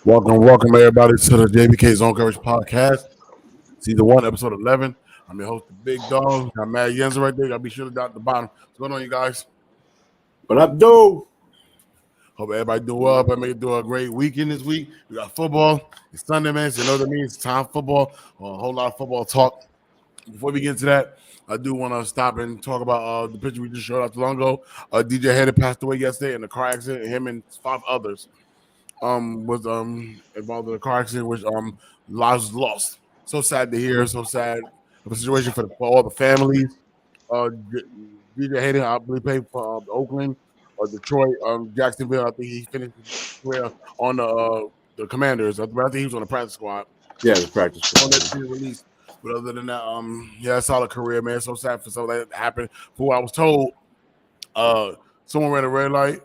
Welcome everybody to the Jbk Zone Coverage Podcast. Season 1, episode 11. I'm your host, the Big Dog. Got Matt Yenza right there. Gotta be sure to down at the bottom. What's going on, you guys? What up, dude? Hope everybody do well. I make it do a great weekend this week. We got football. It's Sunday, man. So you know what I mean? It's time for football. A whole lot of football talk. Before we get into that, I do want to stop and talk about the picture we just showed not too long ago. DJ Headed passed away yesterday in a car accident. Him and 5 others was involved in a car accident, which lives lost. So sad to hear. So sad of the situation for all the families. DJ Hayden, I believe, played for Oakland or Detroit, Jacksonville. I think he finished his career on the Commanders. I think he was on the practice squad. Yeah, the practice squad. Released. But other than that, yeah, solid career, man. So sad for something like that happened. For what I was told, someone ran a red light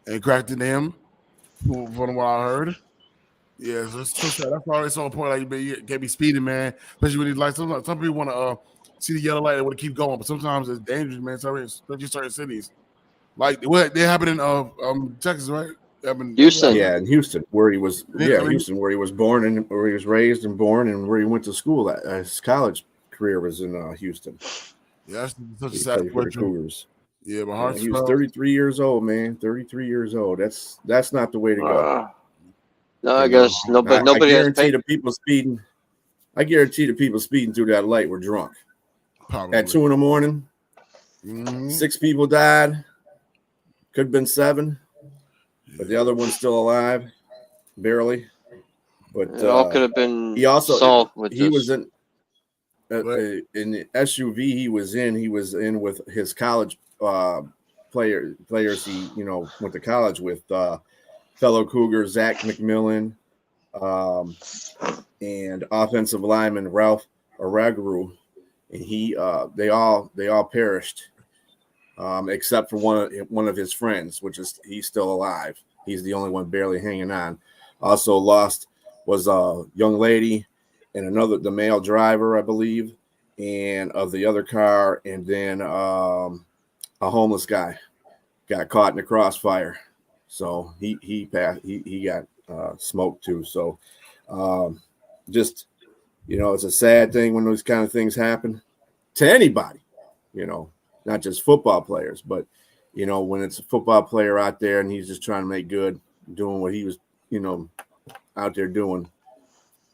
and cracked into him. From what I heard. Yeah, so it's so sad. That's why it's so important. Like you can't be speeding, man. Especially when these lights. Some people want to see the yellow light and want to keep going, but sometimes it's dangerous, man. Especially certain cities. Like what they happened in Texas, right? Houston. Yeah, in Houston, where he was. Yeah, Houston, where he was born and where he was raised and born, and where he went to school. His college career was in Houston. Yeah, that's such a sad situation. Yeah, my heart's he was 33 years old, man. 33 years old. That's not the way to go. No, I guess nobody. I guarantee the people speeding. I guarantee the people speeding through that light were drunk. Probably. At 2 a.m. 6 people died. Could have been 7, but the other one's still alive, barely. But it all could have been. He also solved with he was in the SUV he was in with his college players he went to college with, fellow Cougar Zach McMillan, and offensive lineman Ralph Araguru, and they all perished, except for one of his friends, he's still alive. He's the only one barely hanging on. Also lost was a young lady and the male driver, I believe, and of the other car, and then a homeless guy got caught in the crossfire, so he passed. He got smoked too. So just it's a sad thing when those kind of things happen to anybody. Not just football players, but when it's a football player out there and he's just trying to make good, doing what he was out there doing.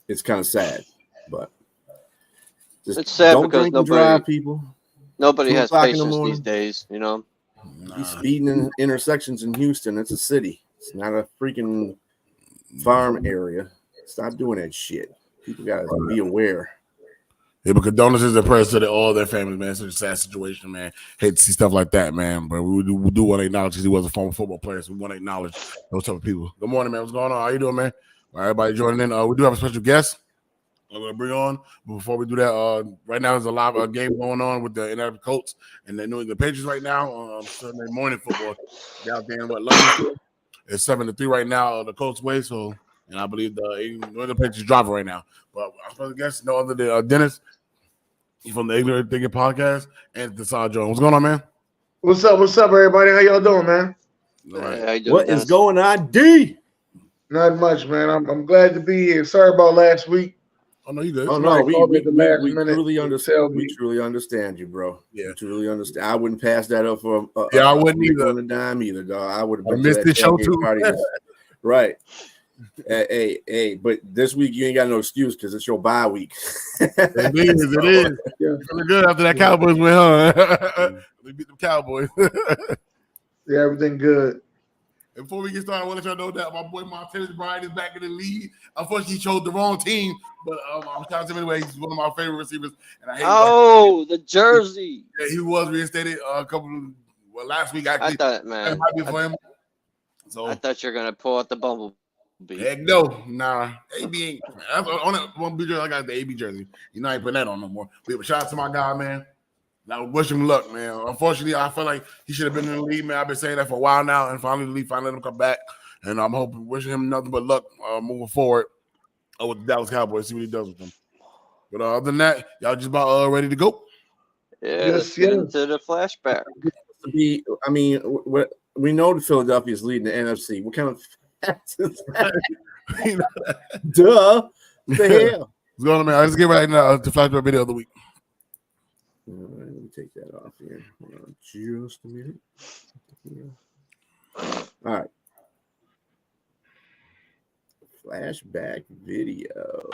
It's kind of sad, but it's sad because nobody has patience these days. He's speeding in intersections in Houston. It's a city. It's not a freaking farm area. Stop doing that shit. People gotta be aware. Yeah, but condolences and prayers to all their families, man. It's such a sad situation, man. Hate to see stuff like that, man. But we do want to acknowledge he was a former football player, so we want to acknowledge those type of people. Good morning, man. What's going on? How you doing, man? Everybody joining in. We do have a special guest I'm going to bring on. But before we do that, right now there's a live game going on with the NFL Colts and the New England Patriots right now. Sunday morning football out there in London. It's 7-3 right now. The Colts way. So, and I believe the New England Patriots driving right now. But I'm supposed to guess no other than Dennis. He's from the Ignorant Thinking Podcast and the Side Joint. What's going on, man? What's up, everybody? How y'all doing, man? All right. What is going on, D? Not much, man. I'm glad to be here. Sorry about last week. Oh, no, you good. Oh, no, we truly understand. We truly understand you, bro. Yeah. We truly understand. I wouldn't pass that up for I wouldn't either. On a dime either, dog. I would have missed the show, too. Right. Hey, but this week you ain't got no excuse because it's your bye week. It is. Yeah. Feeling good after that Cowboys win, huh? We beat the Cowboys. Yeah, everything good. And before we get started, I want to let y'all know that my boy Montez Bryant is back in the league. Unfortunately, he chose the wrong team, but I'm trying to him anyway. He's one of my favorite receivers. And I hate the jersey. Yeah, he was reinstated last week. Actually, I thought, man. I thought you were going to pull out the bumblebee. Heck no, nah. AB ain't. On that one jersey, I got the AB jersey. I ain't putting that on no more. But shout out to my guy, man. I wish him luck, man. Unfortunately, I feel like he should have been in the league, man. I've been saying that for a while now, and finally let him come back. And I'm wishing him nothing but luck moving forward with the Dallas Cowboys. See what he does with them. But other than that, y'all just about ready to go? Yeah, let's get into the flashback. We know that Philadelphia is leading the NFC. What kind of facts is that? Duh. What the hell? What's going on, man? Let's get right now to flashback video of the week. All right, let me take that off here. Hold on just a minute. All right. Flashback video.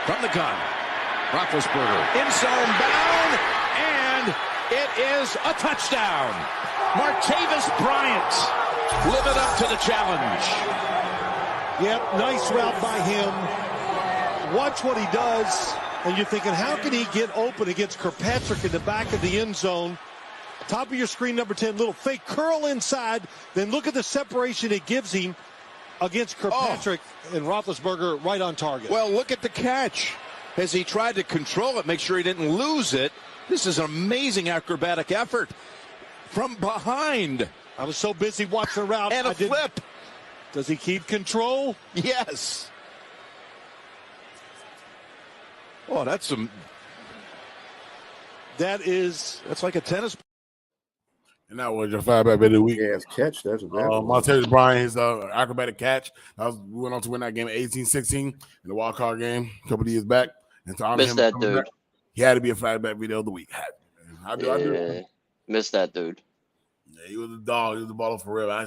From the gun, Roethlisberger in zone bound, and it is a touchdown. Martavis Bryant living up to the challenge. Yep, nice route by him. Watch what he does, and you're thinking, how can he get open against Kirkpatrick in the back of the end zone? Top of your screen, number 10, little fake curl inside, then look at the separation it gives him against Kirkpatrick and Roethlisberger right on target. Well, look at the catch. As he tried to control it, make sure he didn't lose it. This is an amazing acrobatic effort from behind. I was so busy watching the route. And a flip. Does he keep control? Yes. Oh, that's some. That's like a tennis. And that was your flashback video of the week. Yeah, catch. That's what that was. Martavis Bryant, his acrobatic catch. We went on to win that game 18-16 in the wild card game a couple of years back. And to honor Missed him that dude. back, he had to be a flashback video of the week. I do. Missed that dude. Yeah, he was a dog. He was a baller for real. I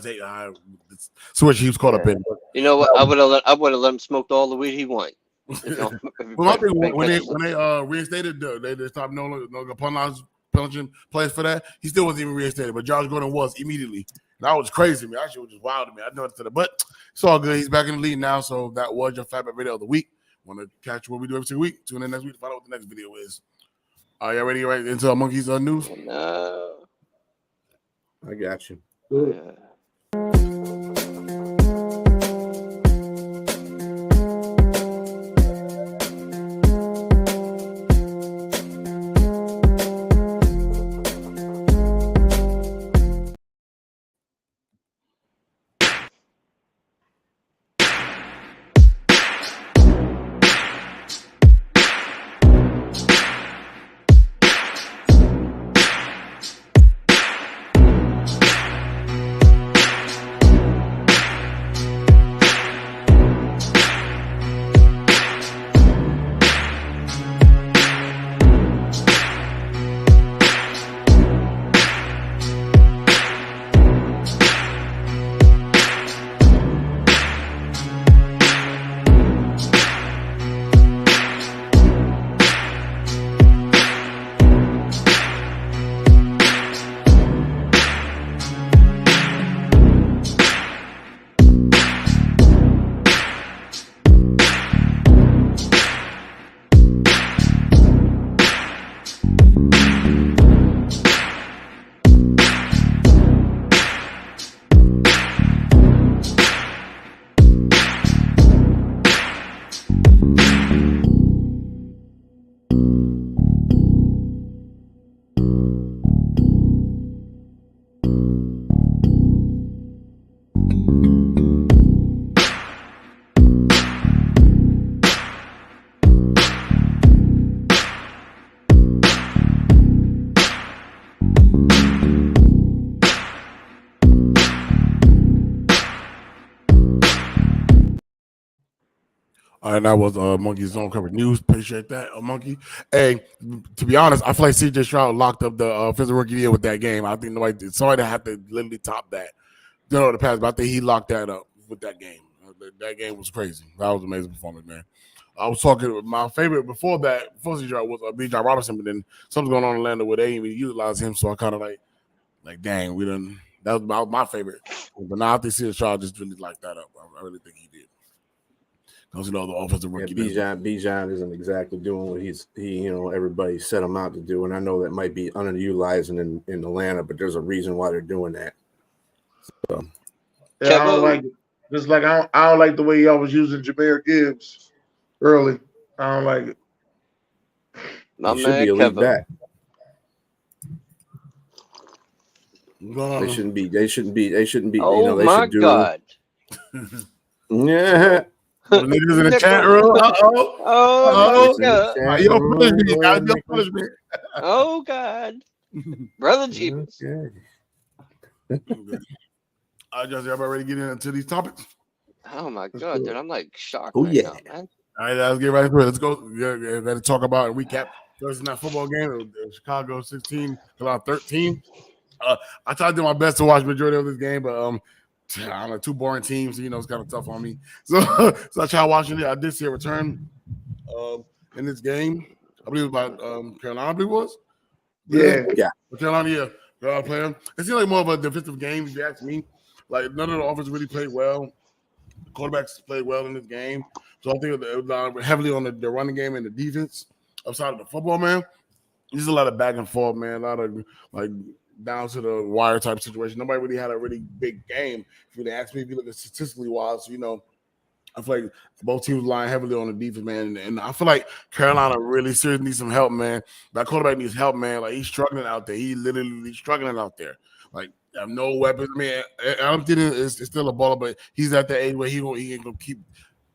switch he was caught up in. You know what? I would have let him smoke all the weed he want. You know, well, I think when they reinstated, they stopped no punishing players for that. He still wasn't even reinstated, but Josh Gordon was immediately. That was crazy to me. That shit was just wild to me. I noticed it, but it's all good. He's back in the league now, so that was your flashback video of the week. Want to catch what we do every single week? Tune in next week to find out what the next video is. Are you ready to get right into our Monkeys news? No. I got you. Yeah. All right, that was Monkey Zone Coverage News. Appreciate that, Monkey. Hey, to be honest, I feel like CJ Stroud locked up the physical rookie deal with that game. I think somebody had to literally top that. You know, the past, but I think he locked that up with that game. That game was crazy. That was an amazing performance, man. I was talking with my favorite before CJ Stroud was B.J. Robinson, but then something's going on in Atlanta where they didn't even utilize him, so I kind of like, dang, we done. That was my favorite. But now I think CJ Stroud just really locked that up. I really think he did. Because, you know, the offensive rookie. Bijan isn't exactly doing what everybody set him out to do. And I know that might be underutilizing in Atlanta, but there's a reason why they're doing that. So. Yeah, I don't like it. Just like I don't like the way y'all was using Jahmyr Gibbs early. I don't like it. My should be a league back. They shouldn't be. They shouldn't be. Oh, you know, they my should do, God. Yeah. Niggas in the chat room. Oh, God. Yo, punish me. Oh, God. Brother Jeeves. Okay. Jesse, everybody ready to get into these topics? Oh my That's God, good. dude! I'm like shocked Oh, right yeah. now, man. All right, let's get right into it. Let's go. Yeah, got to talk about and recap Thursday night football game. Chicago 16, Carolina 13. I tried to do my best to watch the majority of this game, but I don't know, two boring teams. So, it's kind of tough on me. So, I tried watching it. I did see a return in this game. I believe it was by Carolina. I believe it was. Yeah. Carolina, yeah. Carolina player. It seemed like more of a defensive game, if you ask me. Like, none of the offense really played well. The quarterbacks played well in this game. So, I think it was heavily on the running game and the defense outside of the football, man. There's a lot of back and forth, man. A lot of, like, down to the wire type situation. Nobody really had a really big game. If you ask me, if you look at statistically wise, I feel like both teams relying heavily on the defense, man. And I feel like Carolina really seriously needs some help, man. That quarterback needs help, man. Like, he's struggling out there. He literally struggling out there. Like, have no weapons. I mean, Adam Thielen is still a baller, but he's at that age where he ain't gonna keep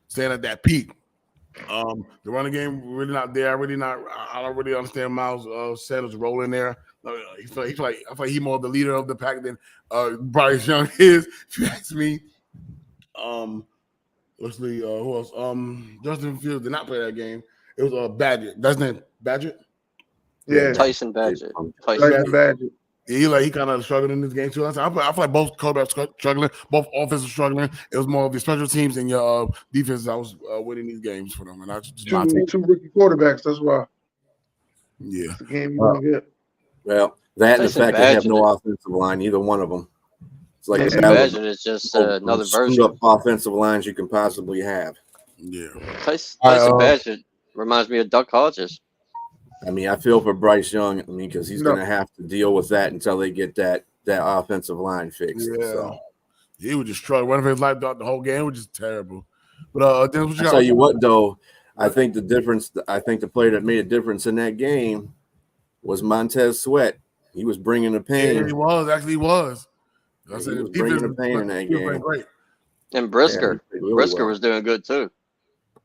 staying at that peak. The running game really not there. I don't really understand Miles Sanders' role in there. I feel like he's more the leader of the pack than Bryce Young is. If you ask me, let's see, who else? Justin Fields did not play that game. It was Badgett. That's his name, Badgett. Yeah. Tyson Badgett. Tyson Badgett. Yeah, he kind of struggled in this game too. I feel like both quarterbacks struggling, both offenses struggling. It was more of the special teams and your defense that was winning these games for them. And that's just my take. Two rookie quarterbacks. That's why. Yeah. It's the game you want to get. Well, that and the Tyson fact they have Badgett. no offensive line, either one of them. It's like Tyson the battle Badgett is just of another screwed version. up offensive lines you can possibly have. Yeah. Tyson All right, Badgett reminds me of Duck Hodges. I mean, I feel for Bryce Young. I mean, because he's going to have to deal with that until they get that offensive line fixed. Yeah. So. He was just struggling. One of his life throughout the whole game was just terrible. But then what you I'll got? tell you what, though, I think the difference. I think the player that made a difference in that game was Montez Sweat. He was bringing the pain. Yeah, he was. Actually, he was. He was bringing the pain in that game. Great. And Brisker. Yeah, really Brisker well. was doing good too.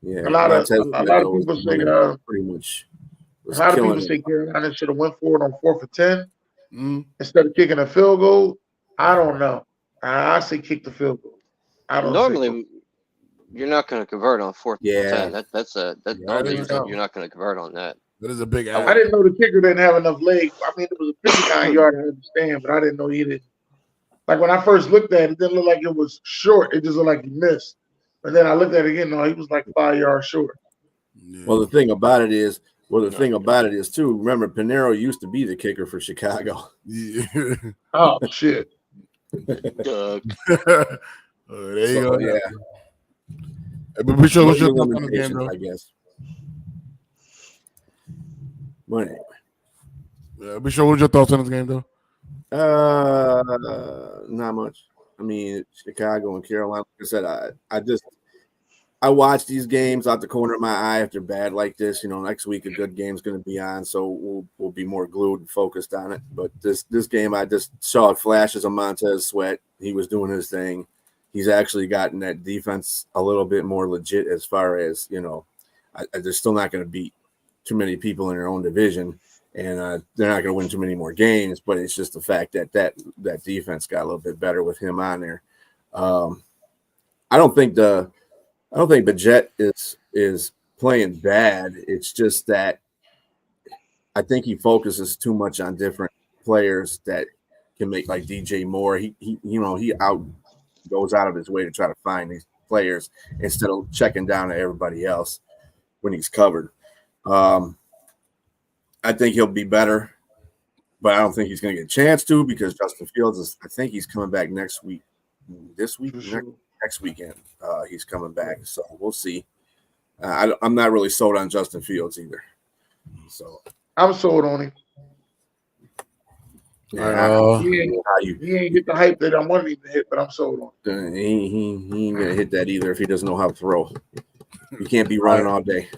Yeah, A lot of Montez people say pretty much. A lot of people say Carolina should have went for it on 4th and 10 instead of kicking a field goal. I don't know. I say kick the field goal. I don't normally you're not going to convert on 4th and 10. That's normally you're not going to convert on that. That is a big. I didn't know the kicker didn't have enough legs. I mean, it was a 59-yard. I understand, but I didn't know he didn't. Like when I first looked at it, it didn't look like it was short. It just looked like he missed. And then I looked at it again. No, he was like 5 yards short. Yeah. Well, the thing about it is too. Remember, Pinero used to be the kicker for Chicago. Yeah. Oh shit. There you go. Yeah. But be sure what's your thoughts on the game, though? I guess. But anyway. Yeah, be sure what's your thoughts on this game, though? Not much. I mean, Chicago and Carolina. Like I said, I watch these games out the corner of my eye if they're bad like this. Next week a good game's going to be on, so we'll be more glued and focused on it. But this game, I just saw flashes of Montez Sweat. He was doing his thing. He's actually gotten that defense a little bit more legit as far as they're still not going to beat too many people in their own division, and they're not going to win too many more games. But it's just the fact that defense got a little bit better with him on there. I don't think Bajette is playing bad. It's just that I think he focuses too much on different players that can make, like DJ Moore. He goes out of his way to try to find these players instead of checking down to everybody else when he's covered. I think he'll be better, but I don't think he's going to get a chance to because Justin Fields I think he's coming back next week. This week, next weekend, he's coming back. So we'll see. I'm not really sold on Justin Fields either. So I'm sold on him. Yeah, he ain't get the hype that I wanted him to hit, but I'm sold on him. He ain't gonna hit that either if he doesn't know how to throw. You can't be running all day.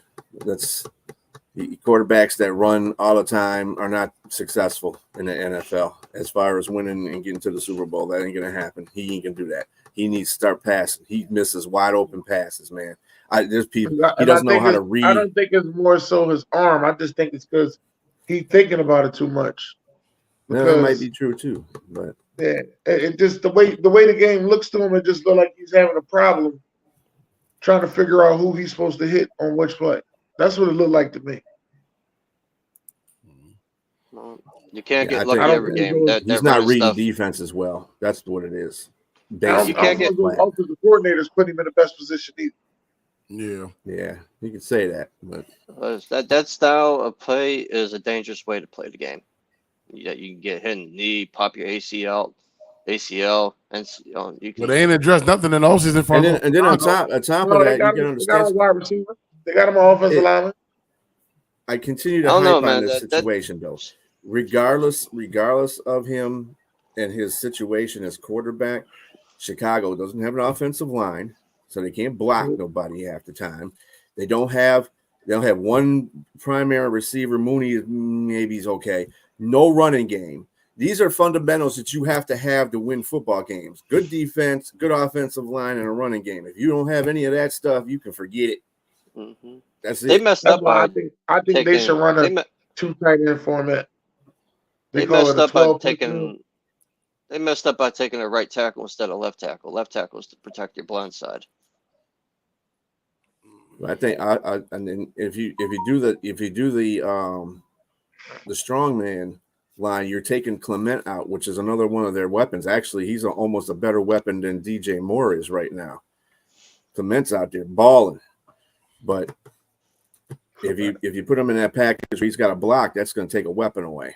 That's quarterbacks that run all the time are not successful in the NFL. As far as winning and getting to the Super Bowl, that ain't gonna happen. He ain't gonna do that. He needs to start passing. He misses wide open passes, man. There's people he doesn't know how to read. I don't think it's more so his arm. I just think it's because he's thinking about it too much. That might be true too, but yeah, it just the way the game looks to him, it just looks like he's having a problem trying to figure out who he's supposed to hit on which play. That's what it looked like to me. Well, you can't get lucky every game. He's not reading defense as well. That's what it is. You can't get the coordinators put him in the best position either. Yeah, you can say that, but that style of play is a dangerous way to play the game. Yeah, you can get hit in the knee, pop your ACL, and you can. But they ain't addressed nothing in the offseason. And then on top of that, you can understand. They got a wide receiver. They got him on offensive lineman. I continue to hype on this situation, though. Regardless of him and his situation as quarterback, Chicago doesn't have an offensive line, so they can't block nobody half the time. They don't have one primary receiver. Mooney, maybe he's okay. No running game. These are fundamentals that you have to win football games. Good defense, good offensive line, and a running game. If you don't have any of that stuff, you can forget it. Mm-hmm. That's it. They messed up. I think they should run a two tight end format. They messed up by taking a right tackle instead of left tackle. Left tackle is to protect your blind side. I think and then if you do the strong man line, you're taking Clement out, which is another one of their weapons. Actually, he's almost a better weapon than DJ Moore is right now. Clement's out there balling, but if you put him in that package where he's got a block, that's going to take a weapon away.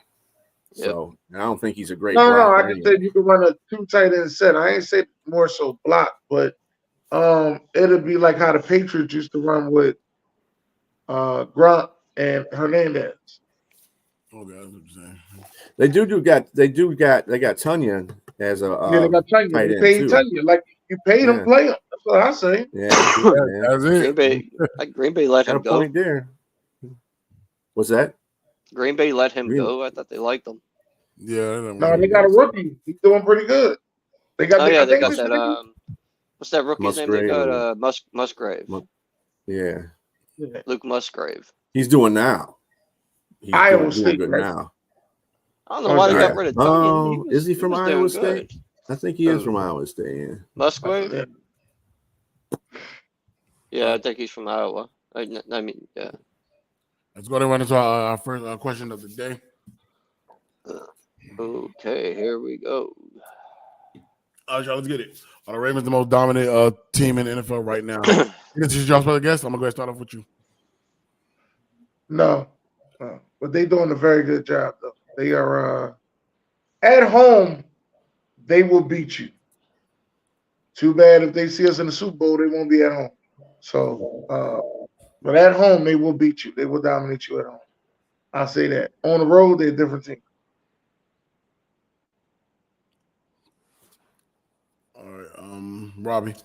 Yep. So I don't think he's a great. No, I just said you can run a two tight end set. I ain't say more so block, but it'll be like how the Patriots used to run with Gronk and Hernandez. They got Tunyon as a they got Tunyon. You paid Tunyon like you paid him, play him. That's what I say. Yeah, that's it. Green Bay let him go. Point there. What's that? Green Bay let him go. I thought they liked him. Yeah. No, they got a rookie. He's doing pretty good. They got. They got that. What's that rookie's name? They got Musgrave. Yeah. Luke Musgrave. He's doing now. He's Iowa State good now. I don't know why they got rid of Tunyon. Is he from Iowa State? I think he is from Iowa State. Yeah. Musgrave. Yeah, I think he's from Iowa. I mean, yeah. Let's go ahead and run into our first question of the day. Okay, here we go. All right, y'all, let's get it. Are the Ravens the most dominant team in the NFL right now? This is y'all's special guest. I'm going to start off with you. No. But they're doing a very good job, though. They are at home, they will beat you. Too bad if they see us in the Super Bowl, they won't be at home. So, but at home, they will beat you. They will dominate you at home. I'll say that. On the road, they're a different team. All right, Robbie.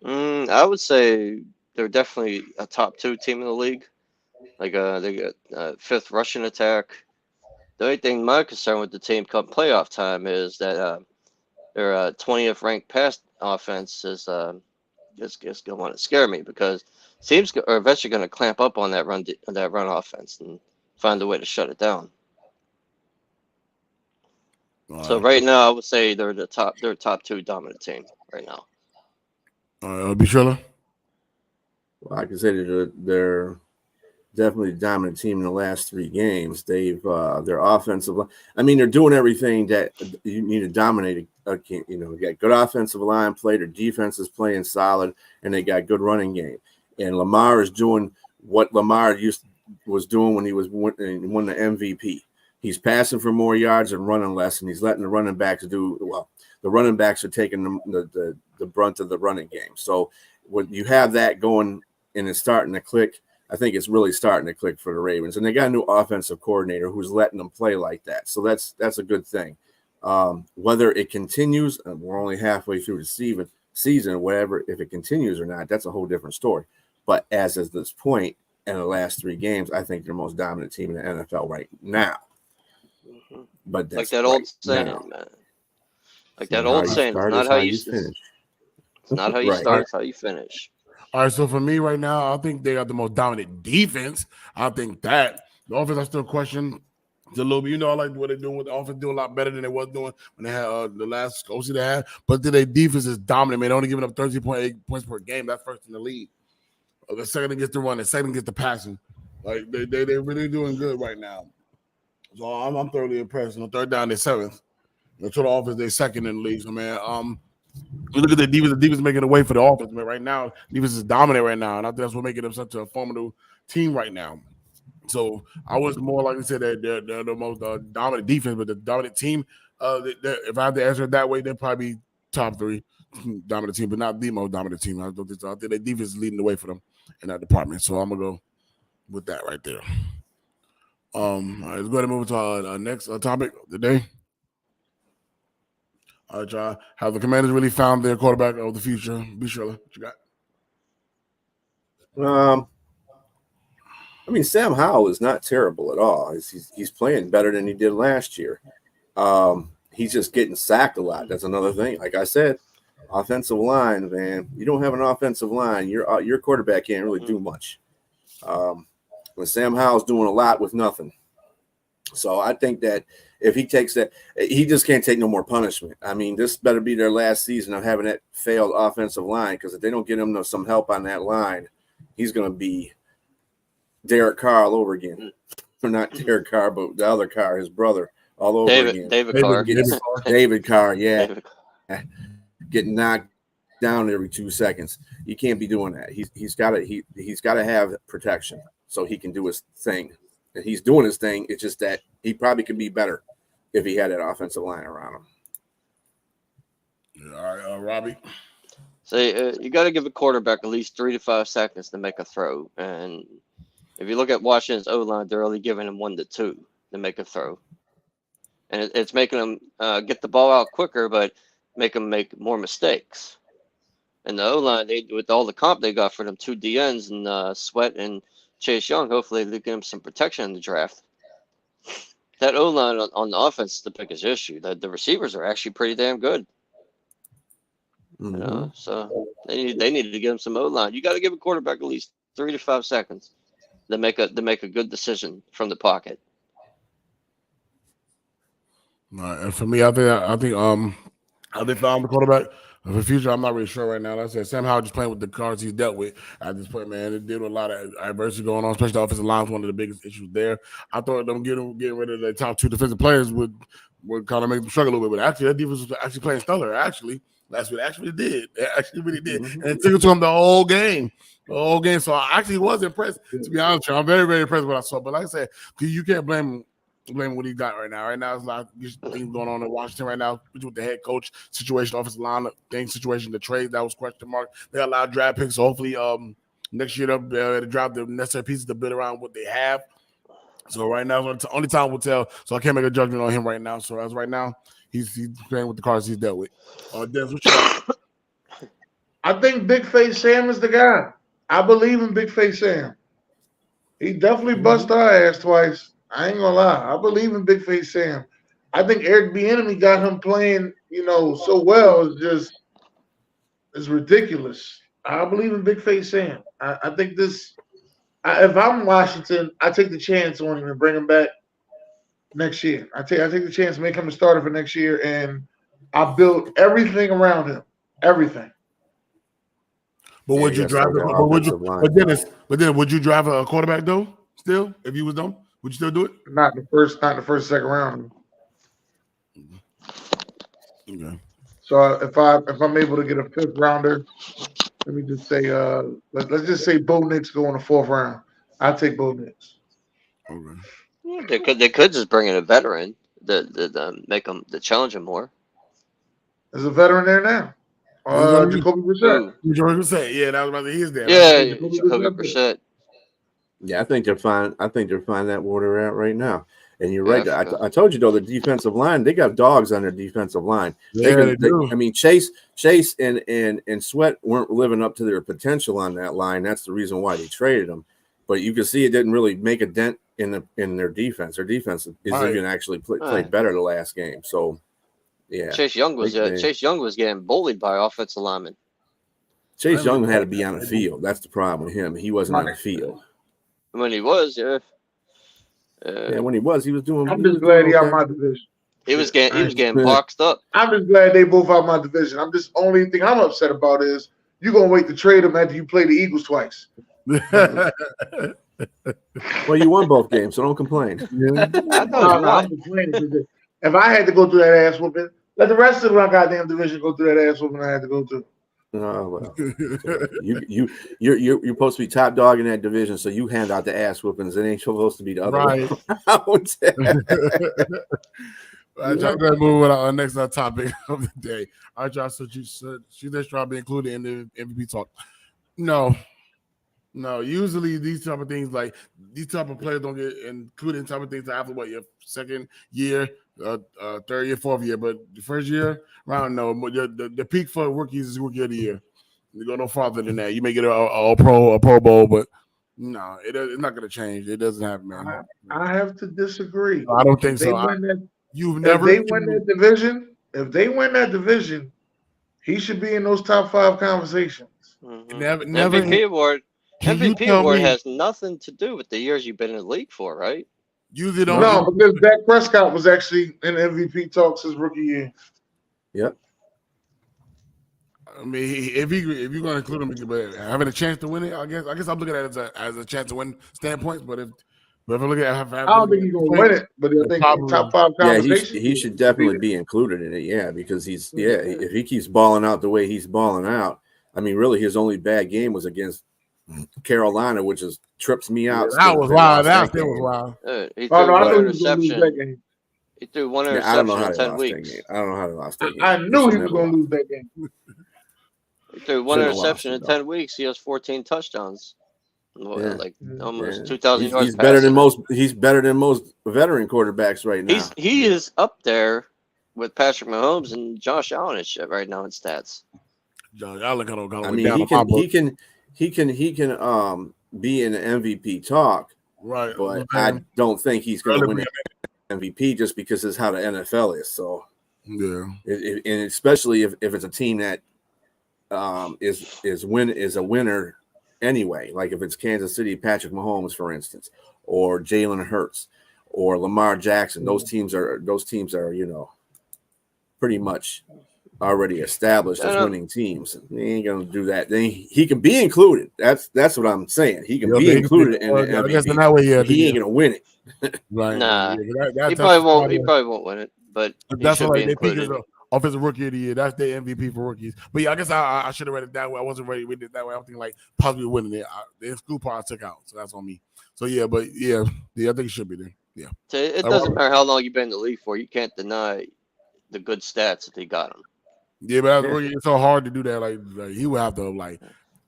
I would say they're definitely a top 2 team in the league. Like they got 5th rushing attack. The only thing my concern with the team come playoff time is that their 20th ranked pass offense is just going to want to scare me because teams are eventually going to clamp up on that run offense and find a way to shut it down. So right now, I would say they're top 2 dominant team right now. All right, Bishula. Well, I can say that they're definitely a dominant team in the last 3 games. They've their offensive. I mean, they're doing everything that you need to dominate. You got good offensive line play. Their defense is playing solid, and they got good running game. And Lamar is doing what Lamar was doing when he won the MVP. He's passing for more yards and running less, and he's letting the running backs do well. The running backs are taking the brunt of the running game. So when you have that going and it's starting to click, I think it's really starting to click for the Ravens. And they got a new offensive coordinator who's letting them play like that. So that's a good thing. Whether it continues, and we're only halfway through the season, whatever, if it continues or not, that's a whole different story. But as of this point in the last 3 games, I think they're the most dominant team in the NFL right now. Mm-hmm. But that's like that old saying, man. Like that old saying, it's not how you finish. It's not how you start, it's how you finish. All right, so for me right now, I think they got the most dominant defense. I think that the offense I still question It's a little bit, I like what they're doing with the offense, doing a lot better than they was doing when they had the last OC they had. But their defense is dominant, man. They're only giving up 13.8 points per game. That's first in the league. The second against the run, the second against the passing. Like they're really doing good right now. So I'm thoroughly impressed. Third down, they're seventh. The total offense, they're second in the league. So man, you look at the defense. The defense is making a way for the offense, man. Right now, defense is dominant right now, and I think that's what making them such a formidable team right now. So I was more likely to say that they're the most dominant defense, but the dominant team. If I had to answer it that way, they're probably top 3 dominant team, but not the most dominant team. I think their defense is leading the way for them in that department. So I'm gonna go with that right there. All right, let's go ahead and move to our next topic of the day. All right, y'all. Have the Commanders really found their quarterback of the future? Be sure. What you got? I mean, Sam Howell is not terrible at all. He's playing better than he did last year. He's just getting sacked a lot. That's another thing. Like I said, offensive line, man. You don't have an offensive line, your quarterback can't really do much. When Sam Howell's doing a lot with nothing. So I think that if he takes that, he just can't take no more punishment. I mean, this better be their last season of having that failed offensive line, because if they don't get him some help on that line, he's going to be Derek Carr all over again. Or not Derek Carr, but the other Carr, his brother, all over again. David Carr. David Carr, yeah. David. Getting knocked down every 2 seconds. You can't be doing that. He's got to have protection so he can do his thing. And he's doing his thing. It's just that he probably could be better if he had that offensive line around him. Yeah, all right, Robbie. So you got to give a quarterback at least 3 to 5 seconds to make a throw. And if you look at Washington's O-line, they're only giving him 1 to 2 to make a throw. And it's making them get the ball out quicker, but make them make more mistakes. And the O-line, with all the comp they got for them 2 DNs and Sweat and Chase Young, hopefully they get him some protection in the draft. That O-line on the offense is the biggest issue. The receivers are actually pretty damn good. Mm-hmm. So they need to give him some O-line. You got to give a quarterback at least 3 to 5 seconds to make a good decision from the pocket. All right, and for me, I think how they found the quarterback of the future, I'm not really sure right now. Like I said, Sam Howell just playing with the cards he's dealt with at this point, man. It did with a lot of adversity going on, especially the offensive line was one of the biggest issues there. I thought them getting rid of the top 2 defensive players would kind of make them struggle a little bit, but actually that defense was actually playing stellar. Actually, that's what it actually did. It actually really did, and it took it to him the whole game. So I actually was impressed. To be honest with you, I'm very, very impressed with what I saw. But like I said, you can't blame what he got right now. Right now, there's a lot of things going on in Washington right now with the head coach situation, offensive line situation, the trade that was question mark. They got a lot of draft picks. So hopefully, next year they'll drop the necessary pieces to build around what they have. So right now, only time will tell. So I can't make a judgment on him right now. So as right now, he's playing with the cards he's dealt with. Des, what you got? I think Big Face Sam is the guy. I believe in Big Face Sam. He definitely bust our ass twice. I ain't gonna lie. I believe in Big Face Sam. I think Eric Bieniemy got him playing, so well. It's ridiculous. I believe in Big Face Sam. I think this. If I'm Washington, I take the chance on him and bring him back next year. I take the chance to make him a starter for next year, and I build everything around him. Everything. But would you drive? But then would you drive a quarterback though? Still, if you was them? Would you still do it? Not the first, second round. Okay. So if I'm able to get a 5th rounder, let me just say let's just say Bo Nix go in the 4th round. I'll take Bo Nix. Okay. Yeah, they could just bring in a veteran to make them to challenge him more. There's a veteran there now. Jacoby Brissett. Jacoby Brissett. Yeah, that was about to his there. Yeah, Jacoby Brissett. Yeah, I think they're fine. I think they're fine that where they're at right now. And you're right. I told you though, the defensive line, they got dogs on their defensive line. They do. I mean, Chase and Sweat weren't living up to their potential on that line. That's the reason why they traded them. But you can see it didn't really make a dent in their defense. Their defense is even actually played better the last game. So yeah, Chase Young was getting bullied by offensive linemen. Chase Young had to be on the field. That's the problem with him. He wasn't on the field. When he was, yeah. Yeah, when he was doing. I'm just glad he out my division. He was getting boxed up. I'm just glad they both out my division. I'm just only thing I'm upset about is you gonna wait to trade him after you play the Eagles twice. Well, you won both games, so don't complain. I know I'm complaining because if I had to go through that ass whooping, let the rest of my goddamn division go through that ass whooping I had to go through. Well, you're supposed to be top dog in that division, so you hand out the ass whoopings. It ain't supposed to be the other way around. All right, y'all, go ahead and move with our next topic of the day. All right, y'all. So she just tried to be included in the MVP talk. No. Usually these type of things, like these type of players, don't get included in type of things after your second year, third year, fourth year. But the first year, I don't know. The peak for rookies is rookie of the year. You go no farther than that. You may get a Pro Bowl, but no, it's not going to change. It doesn't happen, man. I have to disagree. I don't think so. If they win that division, he should be in those top 5 conversations. Mm-hmm. Never MVP award has nothing to do with the years you've been in the league for, right? No, because Dak Prescott was actually in MVP talks his rookie year. Yep. I mean, if you're going to include him, but having a chance to win it, I guess I'm looking at it as a chance to win standpoints. But if I look at, I don't think he's going to win it, but I think top 5 conversation. Yeah, he should definitely be included in it. Yeah, because if he keeps balling out the way he's balling out, I mean, really, his only bad game was against Carolina, which trips me out. Yeah, that was wild. That was wild. He threw one interception. He threw one interception in 10 weeks. I don't know how they lost that game. I knew he was going to lose that game. He threw one interception in 10 weeks. He has 14 touchdowns. Like almost 2,000 yards. He's better than most. He's better than most veteran quarterbacks right now. He is up there with Patrick Mahomes and Josh Allen and shit right now in stats. Josh Allen kind of. I mean, he can be in the MVP talk, right? But I don't think he's going to win MVP just because it's how the NFL is. So yeah, and especially if it's a team that is a winner anyway. Like if it's Kansas City, Patrick Mahomes, for instance, or Jalen Hurts, or Lamar Jackson. Those teams are pretty much already established as winning teams. They ain't gonna do that. He can be included. That's what I'm saying. He can be included in the MVP. I guess in that way, he ain't gonna win it. Right? Nah, he probably won't. He probably won't win it. But that's what they pick as offensive rookie of the year. That's their MVP for rookies. But yeah, I guess I should have read it that way. I wasn't ready to read it that way. I'm thinking like possibly winning it. The school part I took out, so that's on me. So yeah, but I think it should be there. Yeah. So it doesn't matter how long you've been in the league for. You can't deny the good stats that they got him. Yeah, but it's so hard to do that. Like he would have to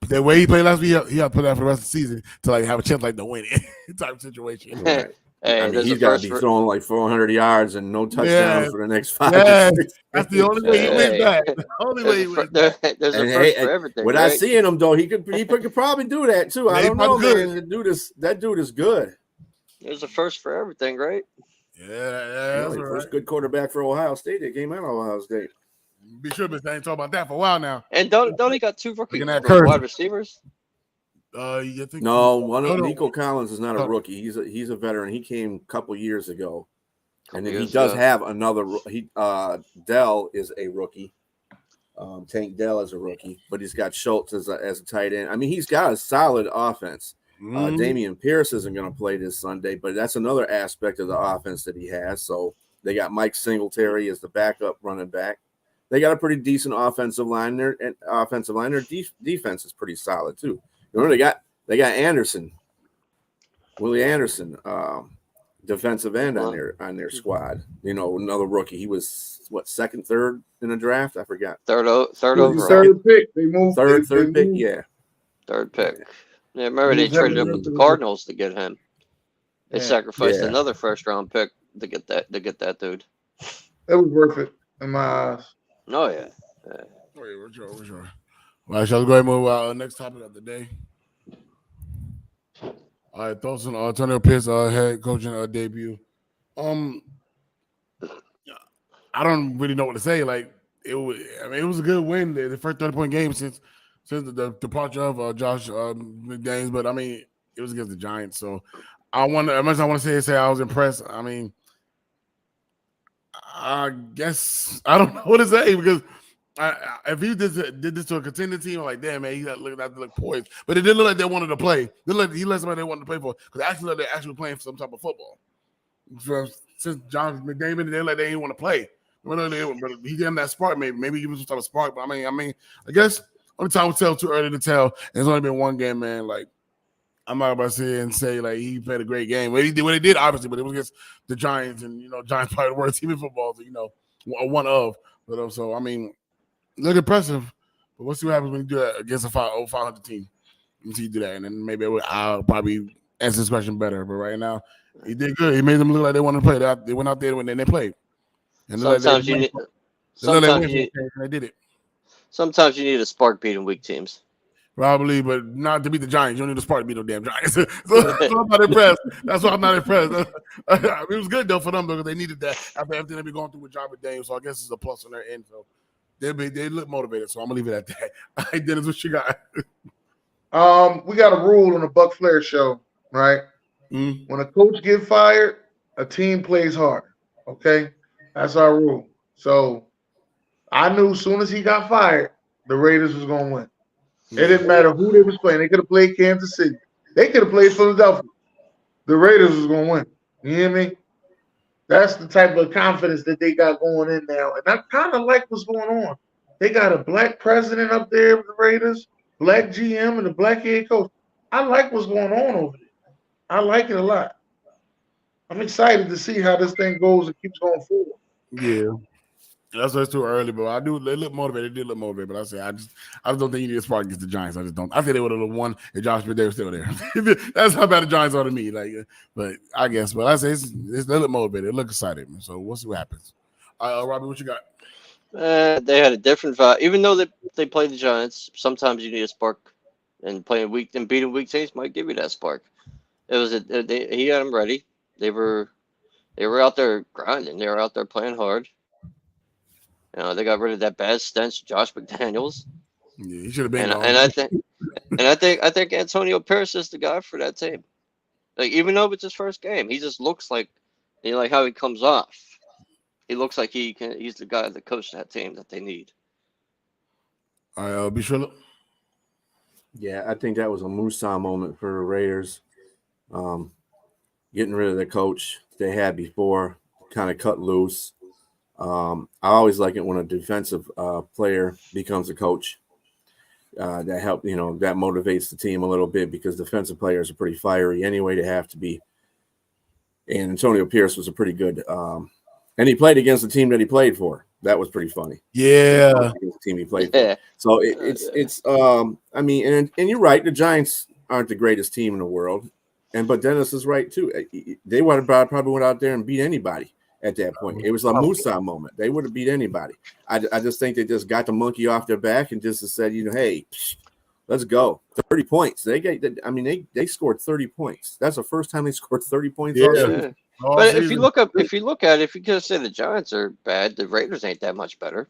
the way he played last week, he had to put that for the rest of the season to have a chance to win it type of situation. Right. I mean, he's got to be throwing 400 yards and no touchdowns for the next 5 years. That's the only way he wins that. The only way he wins that. There's a first for everything. Without seeing him, though, he could probably do that, too. I don't know, man. That dude is good. There's a first for everything, right? Yeah. First good quarterback for Ohio State that came out of Ohio State. Be sure been talking about that for a while now. And don't he got 2 rookie wide receivers? Nico Collins is not a rookie. He's a veteran. He came a couple years ago, and then he does have another. Dell is a rookie. Tank Dell is a rookie, but he's got Schultz as a tight end. I mean, he's got a solid offense. Damian Pierce isn't going to play this Sunday, but that's another aspect of the offense that he has. So they got Mike Singletary as the backup running back. They got a pretty decent offensive line. Their defense is pretty solid too. They got Anderson, Willie Anderson, defensive end on their squad. Another rookie. He was second, third in the draft. I forgot. Third overall. Third pick. They moved. Third pick. Yeah. Third pick. Yeah, remember they traded him with the Cardinals to get him. They sacrificed another first round pick to get that dude. It was worth it in my eyes. Oh yeah. Wait, we're sure. All right, shall we go ahead and move our next topic of the day? All right, thoughts on Antonio Pierce head coaching debut. I don't really know what to say. It was a good win. The first 30-point game since the departure of Josh McDaniels, but I mean, it was against the Giants, so I want as much as I want to say I was impressed. I mean, I guess I don't know what to say because if he did this to a contending team, I'm like, damn man, he got look poised. But it didn't look like they wanted to play. He let somebody they wanted to play for because actually they're actually playing for some type of football. Since John McDavid, they didn't want to play. But he gave him that spark. Maybe he was some type of spark. But I guess only time will tell. Too early to tell. It's only been one game, man. Like I'm not about to sit and say like he played a great game. What he did obviously, but it was against the Giants, and Giants probably the worst team in football. So one of. But so look impressive. But we'll see what happens when you do that against a 500 team. Until you do that, and then maybe I'll probably answer this question better. But right now, he did good. He made them look like they wanted to play. They went out there and they played. And sometimes you need. They did it. Sometimes you need a spark beating weak teams. Probably, but not to beat the Giants. You don't need a spark to beat no damn Giants. so I'm not impressed. That's why I'm not impressed. It was good though for them because they needed that after everything they've been going through with John McDaniels. So I guess it's a plus on their end. So they look motivated. So I'm gonna leave it at that. All right, Dennis, what you got? We got a rule on the Buck Flair show, right? Mm-hmm. When a coach gets fired, a team plays harder. Okay, that's our rule. So I knew as soon as he got fired, the Raiders was gonna win. It didn't matter who they was playing. They could have played Kansas City. They could have played Philadelphia. The Raiders was gonna win. You hear me? That's the type of confidence that they got going in now, and I kind of like what's going on. They got a black president up there with the Raiders, black GM, and a black head coach. I like what's going on over there. I like it a lot. I'm excited to see how this thing goes and keeps going forward. Yeah. That's why it's too early, but I do. They look motivated. They did look motivated, but I just don't think you need a spark against the Giants. I just don't. I think they would have won if Josh McDaniels was still there. That's how bad the Giants are to me. But I guess. But I say they look motivated. They look excited. So we'll see what happens. Robbie, what you got? They had a different vibe. Even though they played the Giants, sometimes you need a spark, and playing weak and beating weak teams might give you that spark. It was he had them ready. They were out there grinding. They were out there playing hard. They got rid of that bad stench, Josh McDaniels. Yeah, he should have been. I think Antonio Pierce is the guy for that team. Like even though it's his first game, he just looks like how he comes off. He looks like he's the guy that coached that team that they need. All right, be sure. Yeah, I think that was a Musa moment for the Raiders. Getting rid of the coach they had before, kind of cut loose. I always like it when a defensive player becomes a coach. That help, that motivates the team a little bit because defensive players are pretty fiery anyway. They have to be. And Antonio Pierce was a pretty good, and he played against the team that he played for. That was pretty funny. Yeah, the team he played for. So it's and you're right. The Giants aren't the greatest team in the world, but Dennis is right too. They would have probably went out there and beat anybody. At that point, it was a Musa moment. They would have beat anybody. I just think they just got the monkey off their back and just said, hey, let's go. 30 points. They scored 30 points. That's the first time they scored 30 points. Yeah. But if you look at it, if you just say the Giants are bad, the Raiders ain't that much better.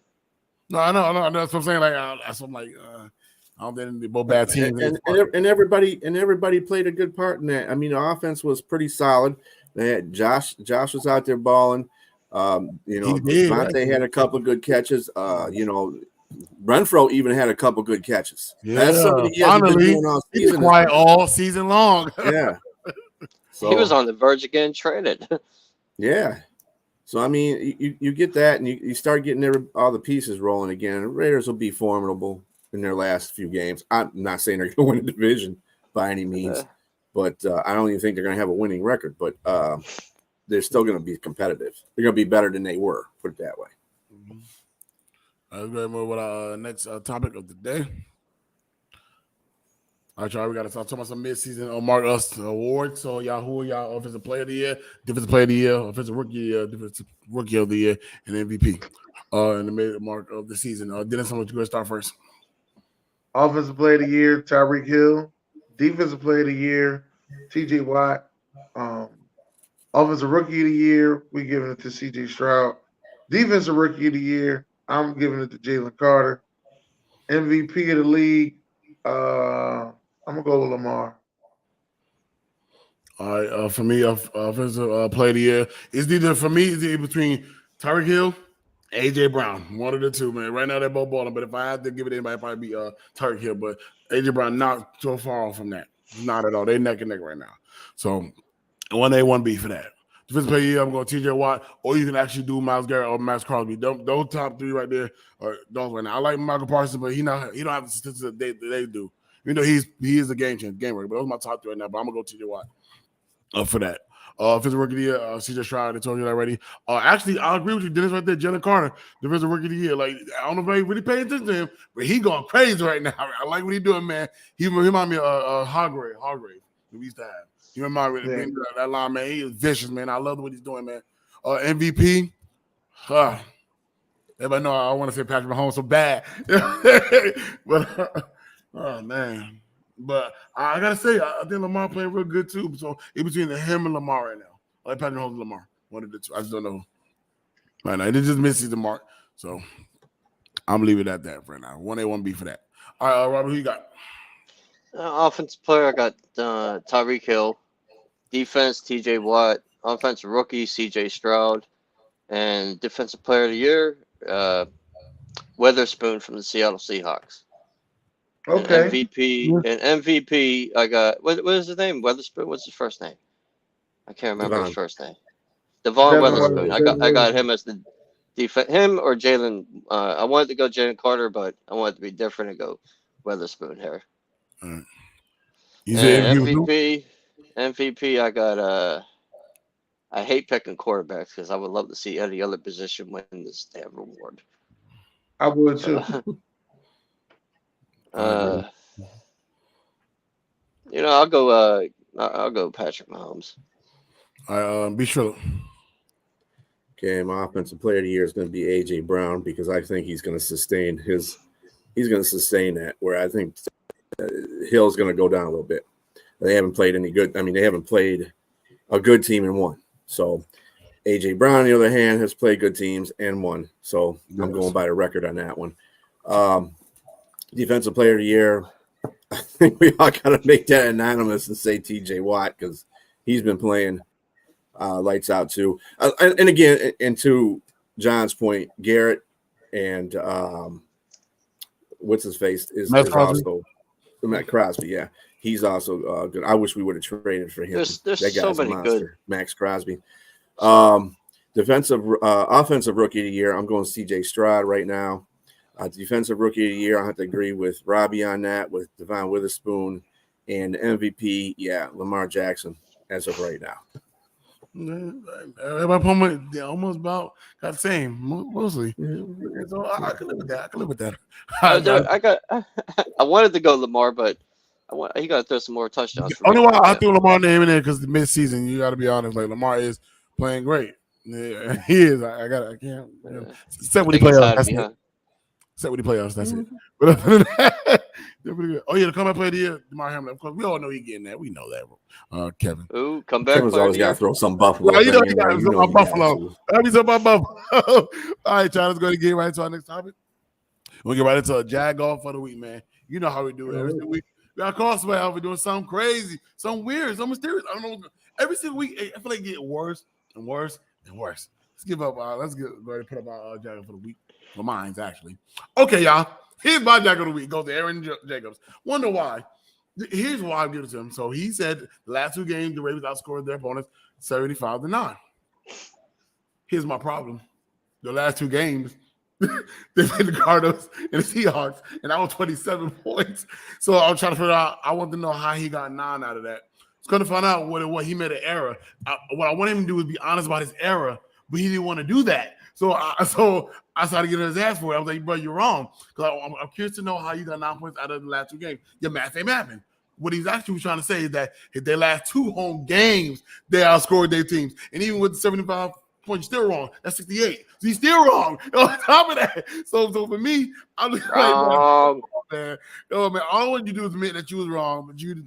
No, I know. That's what I'm saying. I don't think they're both bad teams. And everybody played a good part in that. The offense was pretty solid. They had Josh was out there balling. Devontae had a couple of good catches. Renfro even had a couple of good catches. Yeah, that's something he hasn't been doing all season. Quiet all season long. Yeah. So he was on the verge of getting traded. Yeah. So you get that, and you start getting all the pieces rolling again. The Raiders will be formidable in their last few games. I'm not saying they're going to win the division by any means. But I don't even think they're going to have a winning record. But they're still going to be competitive. They're going to be better than they were, put it that way. Let's go move with our next topic of the day. All right, y'all. We got to talk about some midseason Mark Us awards. So, who are y'all offensive player of the year, defensive player of the year, offensive rookie year, defensive rookie of the year, and MVP in the mid mark of the season? Dennis, I'm going to start first. Offensive player of the year, Tyreek Hill. Defensive player of the year, TJ Watt. Offensive rookie of the year, we're giving it to CJ Stroud. Defensive rookie of the year, I'm giving it to Jalen Carter. MVP of the league, I'm going to go with Lamar. All right, for me, offensive player of the year is either between Tyreek Hill, AJ Brown, one of the two, man. Right now they're both balling, but if I had to give it to anybody, it'd probably be Tyreek Hill. But AJ Brown not so far off from that, not at all. They neck and neck right now. So 1A, 1B for that. Defensive player of the year, I'm going to TJ Watt, or you can actually do Myles Garrett or Max Crosby. Those top three right there are those right now. I like Michael Parsons, but he don't have the statistics that they do. Even though he is a game changer, game ready. But those are my top three right now. But I'm gonna go TJ Watt for that. Defensive rookie of the year, CJ Stroud. I told you that already. Actually, I agree with you, Dennis. Right there, Jalen Carter, defensive rookie of the year. Like I don't know if I really paying attention to him, but he going crazy right now. I like what he doing, man. He remind me of Hargrave, who we used to have. He remind me of that line, man. He is vicious, man. I love what he's doing, man. MVP. Everybody know I want to say Patrick Mahomes so bad, but oh man. But I gotta say, I think Lamar playing real good too. So it's between him and Lamar right now. I like Patrick Mahomes and Lamar. One of the two. I just don't know. Right now, they just missed the mark. So I'm leaving it at that for now. 1A, 1B for that. All right, Robert, who you got? Offensive player, I got Tyreek Hill. Defense, TJ Watt. Offensive rookie, CJ Stroud. And defensive player of the year, Witherspoon from the Seattle Seahawks. Okay. And MVP, I got what is his name? Witherspoon. What's his first name? I can't remember his first name. Devon Witherspoon. I got him as the defense. Him or Jalen. I wanted to go Jalen Carter, but I wanted to be different and go Witherspoon here. All right. MVP. I got I hate picking quarterbacks because I would love to see any other position win this damn reward. I would too. I'll go Patrick Mahomes. All right, be sure. Okay, my offensive player of the year is going to be AJ Brown because I think he's going to sustain that. Where I think Hill's going to go down a little bit. They haven't played any good. I mean, they haven't played a good team and won. So AJ Brown, on the other hand, has played good teams and won. So I'm going by the record on that one. Defensive player of the year, I think we all got to make that anonymous and say TJ Watt because he's been playing lights out too. And again, and to John's point, Garrett and what's his face is also Matt Crosby. Yeah, he's also good. I wish we would have traded for him. There's that guy's so many a monster. good. Max Crosby. Offensive rookie of the year, I'm going CJ Stroud right now. Defensive rookie of the year, I have to agree with Robbie on that, with Devon Witherspoon, and MVP, Lamar Jackson as of right now. Everybody almost about got the same, mostly. So I can live with that. I wanted to go Lamar, but he got to throw some more touchdowns. Only why I threw Lamar name in there because the mid-season, you got to be honest. Like Lamar is playing great. Yeah, he is. I can't. Except when he playoffs. That's it. Except when he playoffs. That's it. But other than that, they're pretty good. Oh yeah, the comeback player of the year, DeMar Hamlin. Of course, we all know he's getting that. We know that. Kevin. Ooh, comeback. Kevin's always got to throw some Buffalo. Well, you know he got something about Buffalo. Let me talk about Buffalo. All right, John, let's go to get right into our next topic. We'll get right into a Jag golf for the week, man. You know how we do it every single week. We got calls about how we're doing something crazy, something weird, something mysterious. I don't know. Every single week, I feel like it gets worse and worse and worse. Let's give up. Let's go ahead and put up our Jag for the week. For mine, actually. Okay, y'all. Here's my Jag of the week. Goes to Aaron Jacobs. Wonder why. Here's why I give it to him. So he said the last two games, the Ravens outscored their opponents 75-9. Here's my problem. The last two games, they played the Cardinals and the Seahawks, and that was 27 points. So I'm trying to figure out, I want to know how he got 9 out of that. It's going to find out what it was. He made an error. What I want him to do is be honest about his error, but he didn't want to do that. So I started getting his ass for it. I was like, bro, you're wrong. Because I'm curious to know how you got 9 points out of the last two games. Your math ain't mapping. What he's actually trying to say is that if their last 2 home games, they outscored their teams. And even with the 75 points, you're still wrong. That's 68. So he's still wrong. On top of that. So for me, I'm just like, man, all I wanted you to do is admit that you was wrong. But you,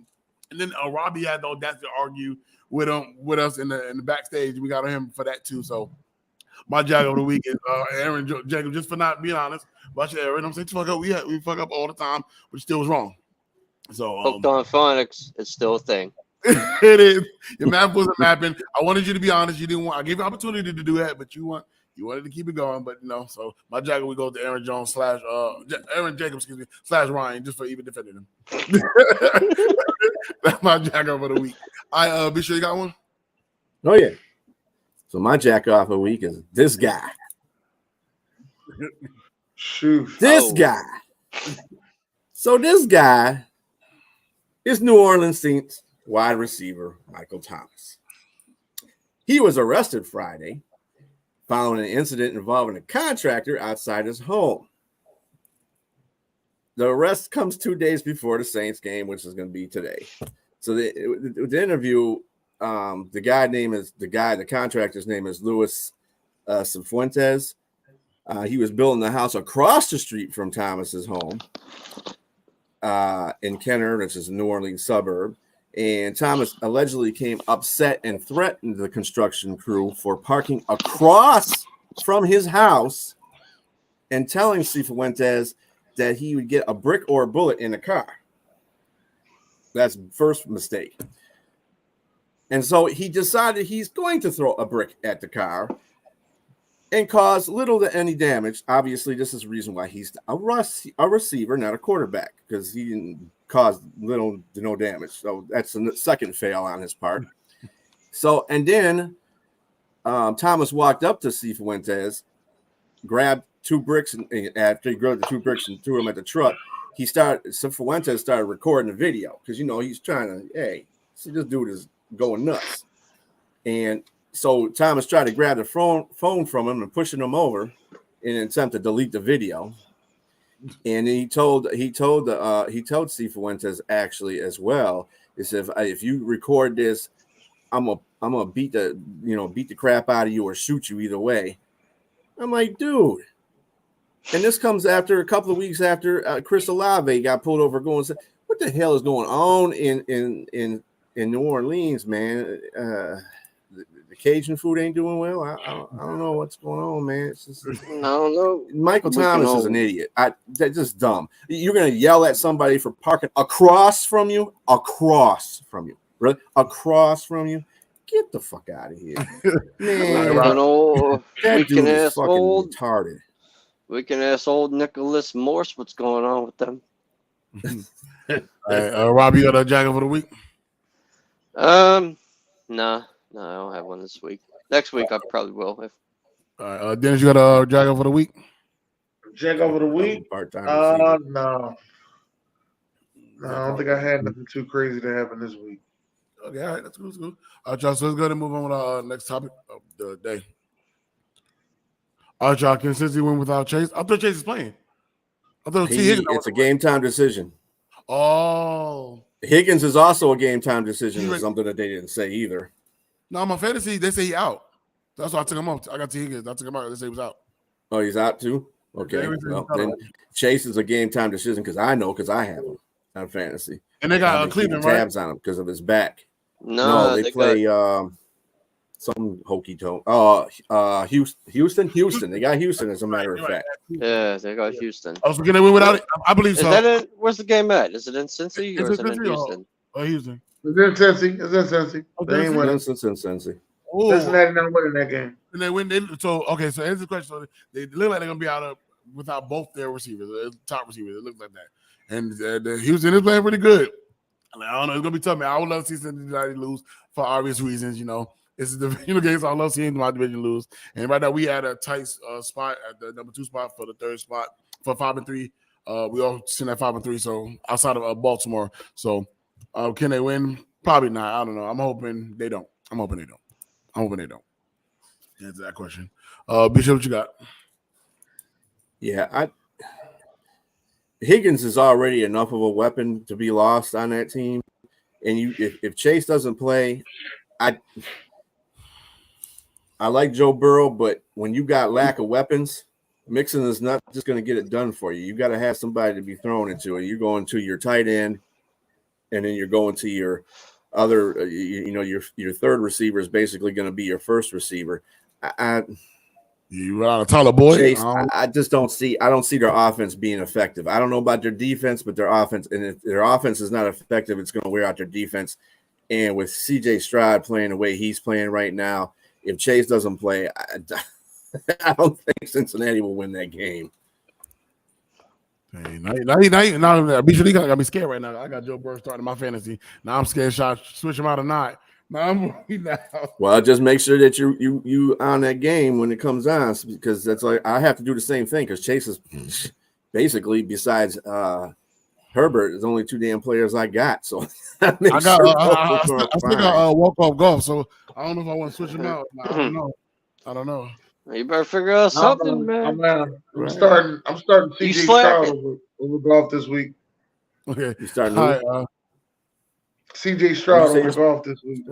and then Robbie had the audacity to argue with us in the backstage. We got him for that too. So my Jag of the week is Aaron Jacob, just for not being honest about your error. And I'm saying, fuck up. We fuck up all the time, but still was wrong. So hooked on phonics, it's still a thing. It is. Your math wasn't mapping. I wanted you to be honest. You didn't want. I gave you opportunity to do that, but you wanted to keep it going. But so my jacket we go to Aaron Jones / Aaron Jacobs, / Ryan, just for even defending him. That's my jack off of the week. I be sure you got one. Oh yeah. So my jack off of the week is this guy. Shoot. This guy. So this guy is New Orleans Saints wide receiver Michael Thomas. He was arrested Friday following an incident involving a contractor outside his home. The arrest comes 2 days before the Saints game, which is going to be today. So the interview, the contractor's name is Luis Cifuentes. He was building the house across the street from Thomas's home in Kenner, which is a New Orleans suburb. And Thomas allegedly came upset and threatened the construction crew for parking across from his house and telling Cifuentes that he would get a brick or a bullet in the car. That's first mistake. And so he decided he's going to throw a brick at the car and cause little to any damage. Obviously, this is the reason why he's a receiver, not a quarterback, because he didn't cause little to no damage. So that's the second fail on his part. So, and then Thomas walked up to Cifuentes, grabbed 2 bricks, and after he grabbed the 2 bricks and threw them at the truck, Cifuentes started recording the video because, he's trying to, hey, see, this dude is going nuts. And so Thomas tried to grab the phone from him and pushing him over in an attempt to delete the video. And he told Cifuentes actually as well. He said, if you record this, I'm gonna beat the crap out of you or shoot you either way. I'm like, dude. And this comes after a couple of weeks after Chris Olave got pulled over going, what the hell is going on in New Orleans, man? The Cajun food ain't doing well. I don't know what's going on, man. It's just, I don't know. Michael Thomas is an idiot. That's just dumb. You're gonna yell at somebody for parking across from you, really, across from you. Get the fuck out of here, man. We can ask old retarded. We can ask old Nicholas Morse what's going on with them. Rob, you got a jacket for the week? No, I don't have one this week. Next week I probably will. All right, Dennis, you got a jacket for the week? Jack over the week? Part-time No. I don't think I had nothing too crazy to happen this week. Okay, all right, that's good. All right, y'all, so let's go ahead and move on with our next topic of the day. All right, y'all, can Cincy win without Chase? I thought Chase is playing. I thought it's a game-time decision. Oh. Higgins is also a game-time decision. Is something that they didn't say either. No, my fantasy, they say he out. That's why I took him out. I got T. Higgins. I took him out. They say he was out. Oh, he's out too? Okay. Well, then Chase is a game-time decision because I have him on fantasy. And they got Cleveland, right? Tabs on him because of his back. No, they play some hokey tone. Houston. They got Houston, as a matter of fact. Yeah, they got Houston. Oh, so can they win without it? I believe so. Where's the game at? Is it in Cincy or is it in Houston? Houston. It's in Cincy. They ain't winning. It's in Cincy. Cincinnati not winning that game. And they win. So answer the question. So they look like they're gonna be without both their receivers, top receivers. It looks like that. And the Houston is playing pretty good. I don't know. It's gonna be tough, man. I would love to see Cincinnati lose for obvious reasons. This is the game, so I love seeing my division lose. And right now we had a tight spot at the number 2 spot for the 3rd spot for 5-3. We all sitting at 5-3. So outside of Baltimore. So can they win? Probably not. I don't know. I'm hoping they don't. Answer that question. Bishop, what you got? Yeah, Higgins is already enough of a weapon to be lost on that team. And if Chase doesn't play, I like Joe Burrow, but when you got lack of weapons, Mixon is not just going to get it done for you. You got to have somebody to be thrown into it. You're going to your tight end, and then you're going to your other, your third receiver is basically going to be your first receiver. You are a taller boy. Chase, I just don't see their offense being effective. I don't know about their defense, but their offense, and if their offense is not effective, it's going to wear out their defense. And with CJ Stroud playing the way he's playing right now, if Chase doesn't play, I don't think Cincinnati will win that game. Hey, now, be sure you got me scared right now. I got Joe Burrow starting my fantasy. Now I'm scared. Should I switch him out or not? Now I'm worried now. Well, just make sure that you on that game when it comes on, because that's like I have to do the same thing because Chase is basically besides Herbert, there's only 2 damn players I got. So I still got walk-off golf, so I don't know if I want to switch him out. I don't know. You better figure out something, man. I'm starting CJ Stroud over golf this week. Okay. You starting CJ Stroud over golf this week.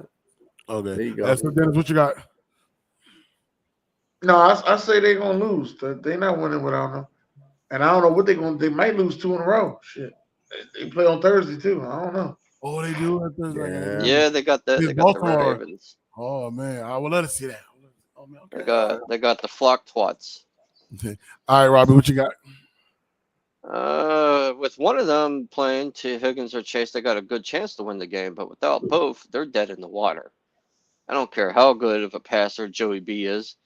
Okay. There you go. So Dennis, what you got? No, I say they're gonna lose. They're not winning without them. And I don't know what they're gonna. They might lose 2 in a row. Shit. They play on Thursday too. I don't know. Oh, they do. Yeah, they got the Baltimore. Ravens. Oh man, I would love to see that. Oh man, okay. They got the flock twats. Okay. All right, Robbie, what you got? With one of them playing to Higgins or Chase, they got a good chance to win the game. But without both, they're dead in the water. I don't care how good of a passer Joey B is.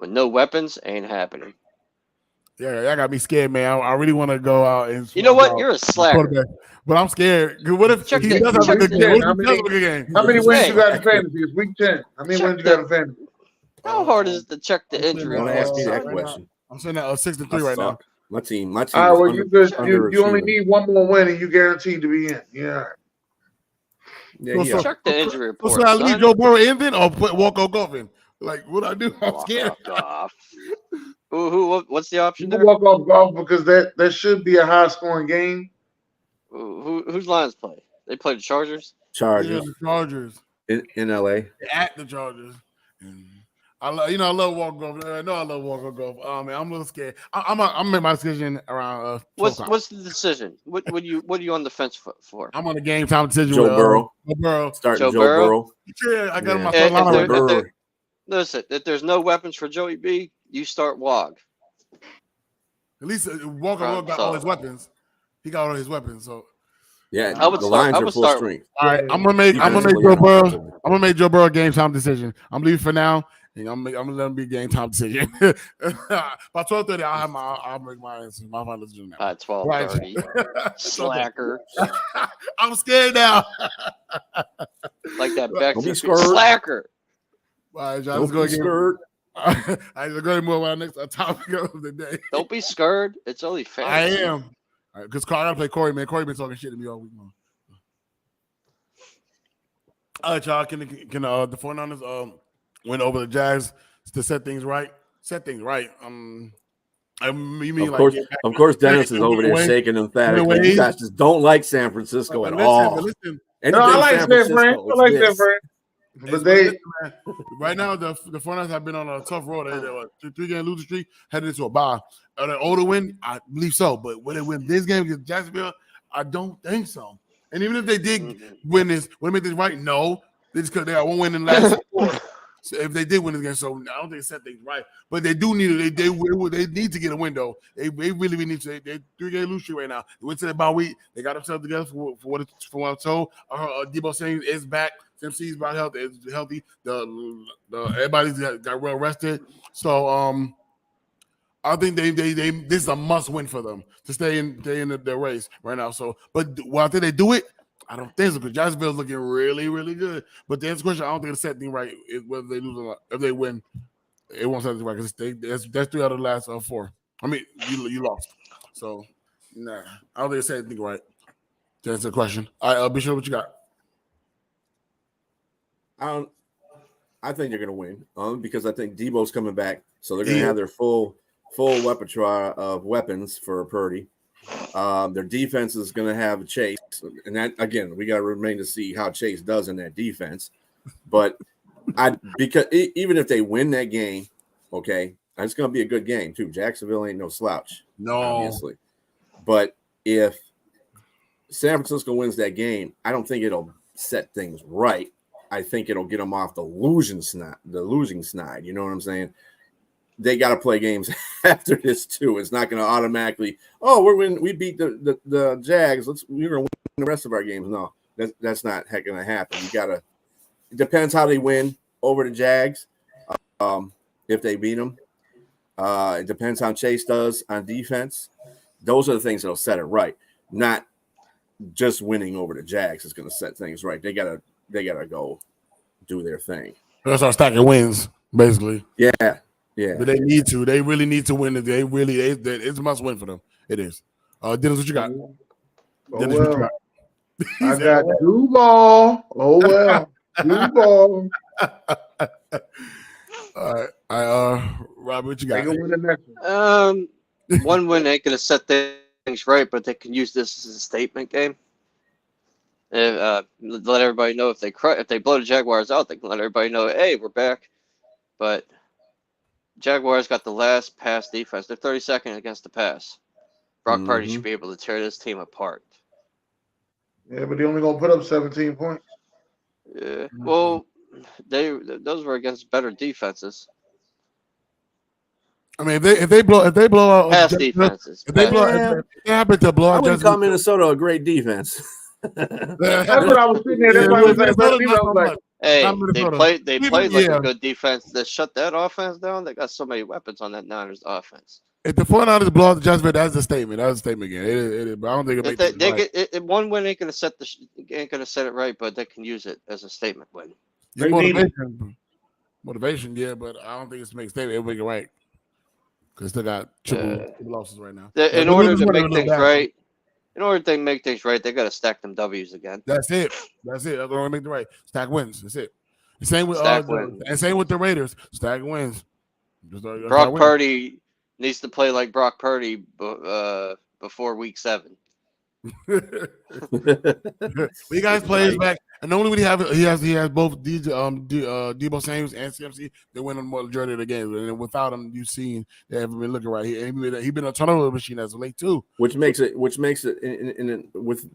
With no weapons, ain't happening. Yeah, y'all got me scared, man. I really want to go out and. You know what? You're a slacker. But I'm scared. What if he does have a good game? How many wins you got in fantasy? It's week 10. How many wins you got in fantasy? How hard is it to check the injury? Don't ask me that question. I'm saying that 6-3 right now. My team. All right, well, you only need one more win and you guaranteed to be in. Yeah. Yeah. Check the injury report. So I leave Joe Burrow in then or put Walker Golf in? Like, what I do? I'm scared. What's the option there? Walk off golf because that should be a high scoring game. Whose Lions play? They play the Chargers. Yeah, the Chargers in LA at the Chargers. I love walk golf. I know I love walk golf. Man, I'm a little scared. I'm gonna make my decision around. What's the decision? What are you on the fence for? I'm on a game time decision. Joe Burrow. Joe Burrow. Starting Joe Burrow. Yeah, I got him my Listen, if there's no weapons for Joey B, you start Wog. At least Walker got all his weapons. He got all his weapons. So yeah, the Lions are full strength. All right, I'm gonna make Joe Burrow. I'm gonna make Joe Burrow a game time decision. I'm leaving for now. And I'm gonna let him be a game time decision. By 12:30, I'll make my answer. My final decision now. 12:30. Slacker. I'm scared now. Like that back to slacker. All right, John, let's go again. I just go ahead and move on next topic of the day. Don't be scared. It's only fair. I am. Because I gotta play Corey, man. Corey been talking shit to me all week long. All right, y'all. Can the 49ers win over the Jags to set things right? Set things right. Of course, Dennis is over there shaking emphatically. You guys just don't like San Francisco at all. No, I like San Fran. I like San Fran. But right now the 49ers have been on a tough road. They're 3-game losing streak, headed into a bye. An older win, I believe so. But when they win this game against Jacksonville, I don't think so. And even if they did win this, would they make this right? No, they just because they got one win in the last 4. So if they did win this game, so I don't think they set things right. But they do need it. They need to get a win though. They really need to. They're 3-game lose streak right now. They went to the bye week. They got themselves together for what I'm told. Debo saying is back. MC's about healthy. The everybody's got well rested. So I think they this is a must win for them to stay in the race right now. So, but I think they do it. I don't think so because Jacksonville's looking really, really good. But the answer question, I don't think it's set thing right whether they lose or not. If they win, it won't set thing right because that's 3 out of the last 4. I mean, you lost. So, nah, I don't think it's set anything right. To answer the question. All right, Bishop, what you got? I think they're going to win because I think Debo's coming back, so they're going to have their full repertoire of weapons for Purdy. Their defense is going to have Chase, and that again, we got to remain to see how Chase does in that defense. But because even if they win that game, okay, it's going to be a good game too. Jacksonville ain't no slouch, obviously. But if San Francisco wins that game, I don't think it'll set things right. I think it'll get them off the losing snide. You know what I'm saying? They got to play games after this too. It's not going to automatically. Oh, we beat the Jags. We're going to win the rest of our games. No, That's not heck gonna happen. You gotta. It depends how they win over the Jags. If they beat them, it depends how Chase does on defense. Those are the things that'll set it right. Not just winning over the Jags is going to set things right. They gotta go do their thing. That's our stacking wins, basically. Yeah. But they need to. They really need to win. It's a must win for them. It is. Dennis, what you got? Dennis, what you got? I got Duval. Oh well, Duval. All right, Rob, what you got? Win the next one. One win ain't gonna set things right, but they can use this as a statement game. Let everybody know if they blow the Jaguars out, they can let everybody know, hey, we're back. But Jaguars got the last pass defense. They're 32nd against the pass. Brock Purdy should be able to tear this team apart. Yeah, but they only gonna put up 17 points. Yeah, well, those were against better defenses. I mean, if they blow out Pass defenses. if they happen to blow I out, wouldn't call Minnesota a great defense. That's what I was sitting there. Everybody was like, hey, they played like yeah. a good defense. They shut that offense down. They got so many weapons on that Niners offense. If the 49ers blow out the Jets, that's a statement. That's a statement again. It is, but I don't think it makes it. One win ain't gonna set it right, but they can use it as a statement win. Motivation, yeah, but I don't think it's to make a statement. It'll make it right because they got triple losses right now. In order to make things right, they got to stack them W's again. That's it. That's what to make it right. Stack wins. That's it. Same with same with the Raiders. Stack wins. Brock Purdy needs to play like Brock Purdy before week 7. We guys plays back, and normally when he has both Debo Samuels and CMC. They win on the majority of the games, and without him, you've seen they haven't been looking right. He been a turnover machine as of late too, which makes it with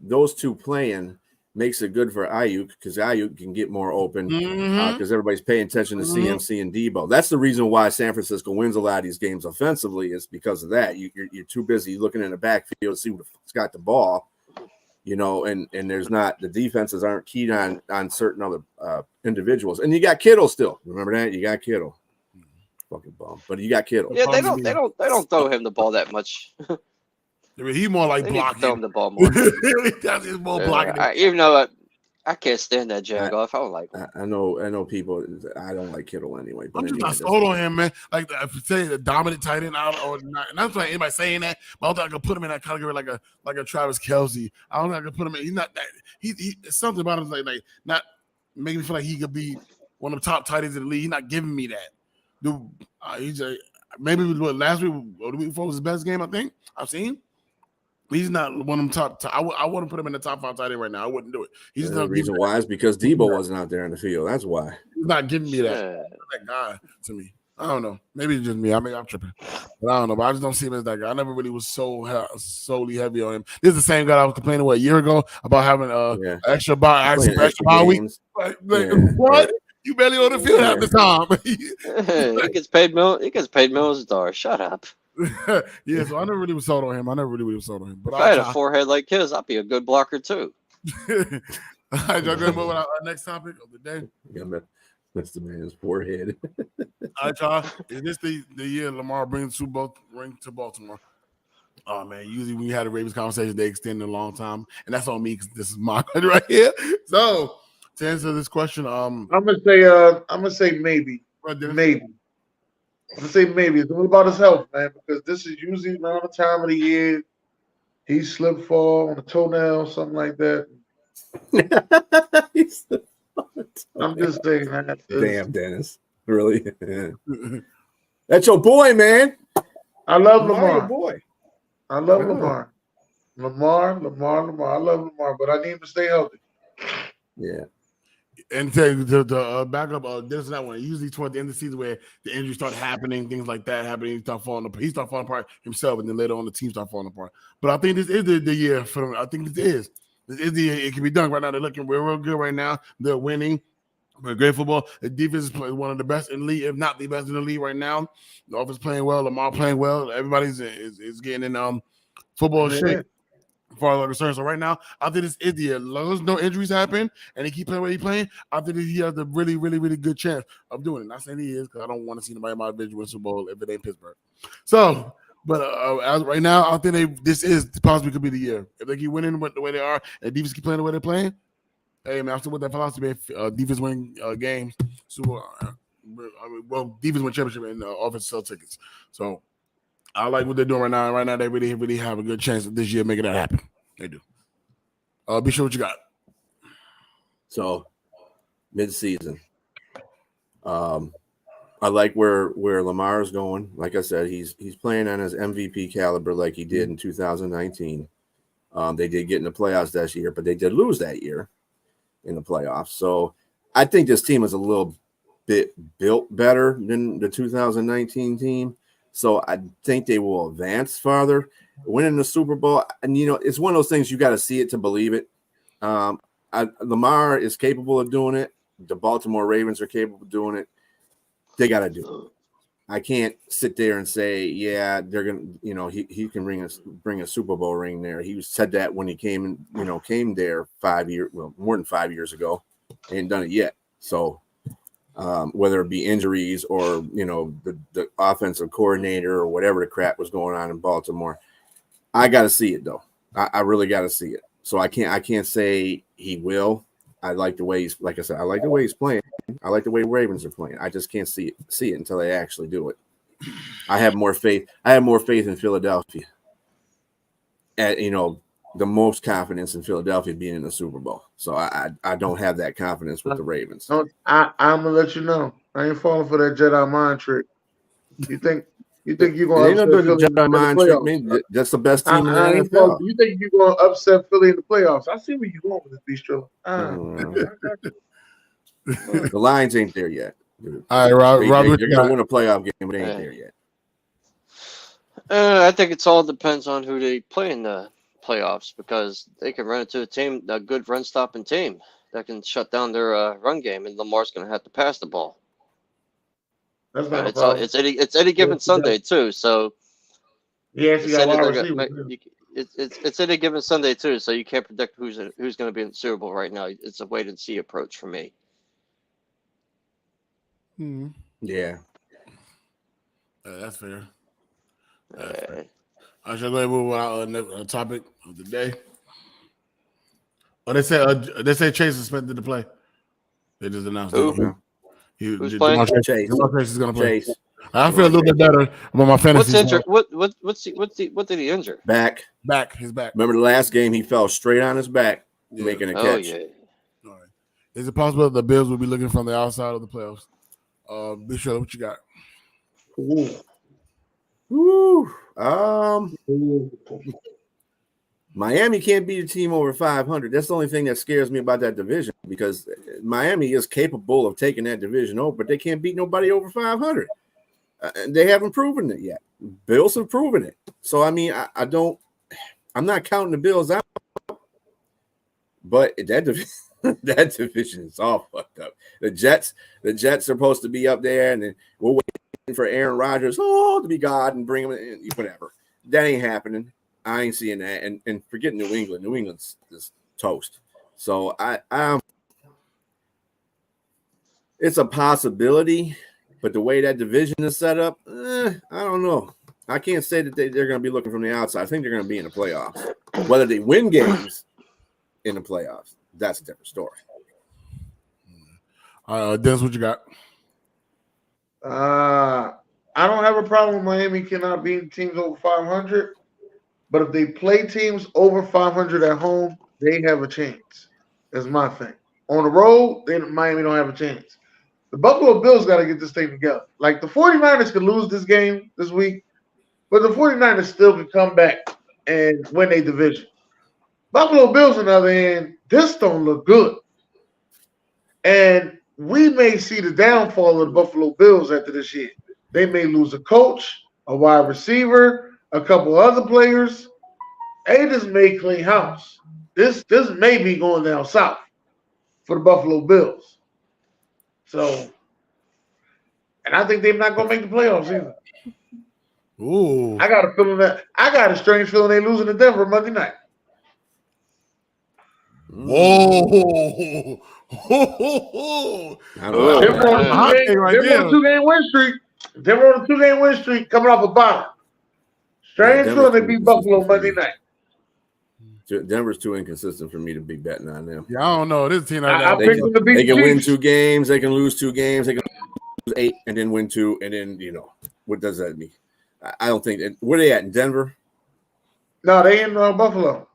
those two playing makes it good for Ayuk because Ayuk can get more open because everybody's paying attention to CMC and Debo. That's the reason why San Francisco wins a lot of these games offensively is because of that. You're too busy looking in the backfield to see who's got the ball, and there's not the defenses aren't keyed on certain other individuals. And you got Kittle still. Remember that? You got Kittle. Fucking bum. But you got Kittle. Yeah, they don't throw him the ball that much. He's more like blocking. Throw him the ball more. He's more blocking. Even though I can't stand that jag off. I don't like him. I know people. I don't like Kittle anyway. But I'm just not sold on him, man. Like if you say the dominant tight end out or not, and I'm not anybody saying that, but I don't think I can put him in that category like a Travis Kelce. I don't think I can put him in. He's not that. He something about him like not making me feel like he could be one of the top tight ends in the league. He's not giving me that. Dude, he's maybe last week or the week before was his best game I think I've seen. He's not one of them top. I wouldn't put him in the top 5 tight end right now. I wouldn't do it. He's the reason why is because Debo wasn't out there in the field. That's why. He's not giving me that guy to me. I don't know. Maybe it's just me. I'm tripping. But I don't know. But I just don't see him as that guy. I never really was solely heavy on him. This is the same guy I was complaining a year ago about having extra bye week. What? You barely on the field half the time. He gets paid millions of dollars. Shut up. Yeah, so I never really was sold on him. But if I had a forehead like his, I'd be a good blocker too. All right, y'all gonna move on our next topic of the day. Yeah, that's the man's forehead. All right, y'all. Is this the year Lamar brings ring to Baltimore? Oh man, usually when you had a Ravens conversation, they extend a long time, and that's on me because this is my right here. So to answer this question, I'm gonna say maybe. Maybe. I'm gonna say maybe. It's all about his health, man, because this is usually around the time of the year he slip fall on a toenail, something like that. I'm just saying that. Damn, Dennis. Really? That's your boy, man. I love Lamar. Your boy. I love Lamar. Lamar. I love Lamar, but I need him to stay healthy. Yeah. And to back up, this and that one. Usually toward the end of the season, where the injuries start happening, things like that happening, he start falling apart himself, and then later on the team start falling apart. But I think this is the year for them. I think this is the year it can be done. Right now, they're looking real good. Right now, they're winning. We're great football. The defense is playing one of the best in the league, if not the best in the league right now. The offense playing well. Lamar playing well. Everybody's is getting in football shape. as far as I'm concerned. So right now, I think this is the year. As long as no injuries happen and he keep playing what he's playing, I think he has a really, really, really good chance of doing it. Not saying he is, because I don't want to see nobody in my division win Super Bowl if it ain't Pittsburgh. So, but as right now, I think this is possibly could be the year. If they keep winning the way they are and defense keep playing the way they're playing, hey man, I'm still with that philosophy. Defense win games. So, defense win championship and offense sell tickets. So I like what they're doing right now. Right now, they really, really have a good chance of this year making that happen. They do. Be sure what you got. So, mid-season. I like where Lamar is going. Like I said, he's playing on his MVP caliber like he did in 2019. They did get in the playoffs that year, but they did lose that year in the playoffs. So I think this team is a little bit built better than the 2019 team. So I think they will advance farther, winning the Super Bowl. And, it's one of those things you got to see it to believe it. Lamar is capable of doing it. The Baltimore Ravens are capable of doing it. They got to do it. I can't sit there and say, yeah, they're going to, he can bring a Super Bowl ring there. He said that when he came there more than 5 years ago. They ain't done it yet. So whether it be injuries or, the offensive coordinator or whatever the crap was going on in Baltimore, I got to see it though. I really got to see it. So I can't say he will. I like the way like I said, I like the way he's playing. I like the way Ravens are playing. I just can't see it until they actually do it. I have more faith in Philadelphia. The most confidence in Philadelphia being in the Super Bowl. So I don't have that confidence with the Ravens. I'm gonna let you know. I ain't falling for that Jedi mind trick. You think you're going to upset Philly in the playoffs? That's the best team in the NFL. You think you're going to upset Philly in the playoffs? I see where you're going with this, Bistro. The Lions ain't there yet. Dude. All right, Robert. They're going to win a playoff game, but they ain't there yet. I think it all depends on who they play in the playoffs, because they can run into a good run-stopping team that can shut down their run game, and Lamar's going to have to pass the ball. That's not a problem. It's any given Sunday too, so yes, it's any given Sunday too, so you can't predict who's going to be in the Super Bowl right now. It's a wait and see approach for me. Yeah, that's fair. I shall go ahead and move on to the topic of the day. Oh, they say Chase is suspended to play. They just announced it. Who's playing? Chase is going to play. I feel a little bit better about my fantasy. What's injured? What did he injure? Back. His back. Remember the last game? He fell straight on his back, making a catch. Yeah. All right. Is it possible that the Bills will be looking from the outside of the playoffs? Be sure what you got. Miami can't beat a team over 500. That's the only thing that scares me about that division, because Miami is capable of taking that division over, but they can't beat nobody over 500. They haven't proven it yet. Bills have proven it. So, I mean, I'm not counting the Bills out, but that division is all fucked up. The Jets are supposed to be up there, and then we're waiting for Aaron Rodgers, to be God and bring him in, whatever. That ain't happening. I ain't seeing that, and forget New England. New England's is toast. So it's a possibility, but the way that division is set up, I don't know. I can't say that they're going to be looking from the outside. I think they're going to be in the playoffs. Whether they win games in the playoffs, that's a different story. Dennis, what you got? I don't have a problem with Miami cannot beat teams over 500. But if they play teams over 500 at home, they have a chance. That's my thing. On the road, Miami don't have a chance. The Buffalo Bills got to get this thing together. Like, the 49ers could lose this game this week, but the 49ers still can come back and win a division. Buffalo Bills, on the other hand, this don't look good. And we may see the downfall of the Buffalo Bills after this year. They may lose a coach, a wide receiver, a couple other players. They just may clean house. This may be going down south for the Buffalo Bills. So, and I think they're not going to make the playoffs either. Ooh. I got a strange feeling they're losing to Denver Monday night. Whoa. Oh, Denver on man. Hot take right there. a 2-game win streak. Denver on a 2-game win streak coming off a bye. Strange Yeah, feeling they Denver's beat Buffalo consistent Monday night. Denver's too inconsistent for me to be betting on them. Yeah, I don't know. This team I picked them to beat They can the win Chiefs. 2 games. They can lose 2 games. They can lose 8 and then win 2. And then, what does that mean? I don't think that. Where they at in Denver? No, they in Buffalo.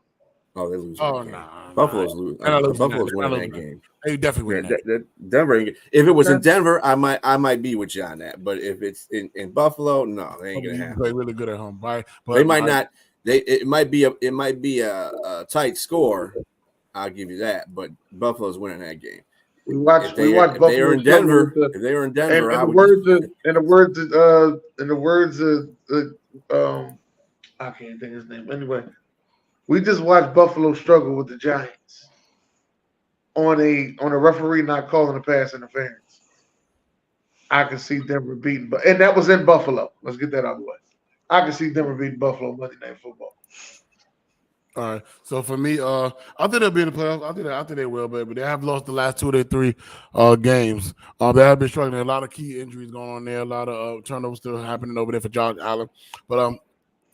Oh, they lose. Oh, that game. nah. Buffalo's losing. Buffalo's winning that game. They definitely win that. Denver. If it was in Denver, I might be with you on that. But if it's in Buffalo, no, they ain't gonna happen. Play really good at home, right? But They might not. It might be a tight score. I'll give you that. But Buffalo's winning that game. We watched If they are in Denver, in the words of I can't think of his name. Anyway, we just watched Buffalo struggle with the Giants on a referee not calling a pass interference. I can see Denver beating, and that was in Buffalo. Let's get that out of the way. I can see Denver beating Buffalo Monday Night Football. All right. So for me, I think they'll be in the playoffs. I think they will, but they have lost the last 2 of their 3 games. They have been struggling. A lot of key injuries going on there. A lot of turnovers still happening over there for Josh Allen. But I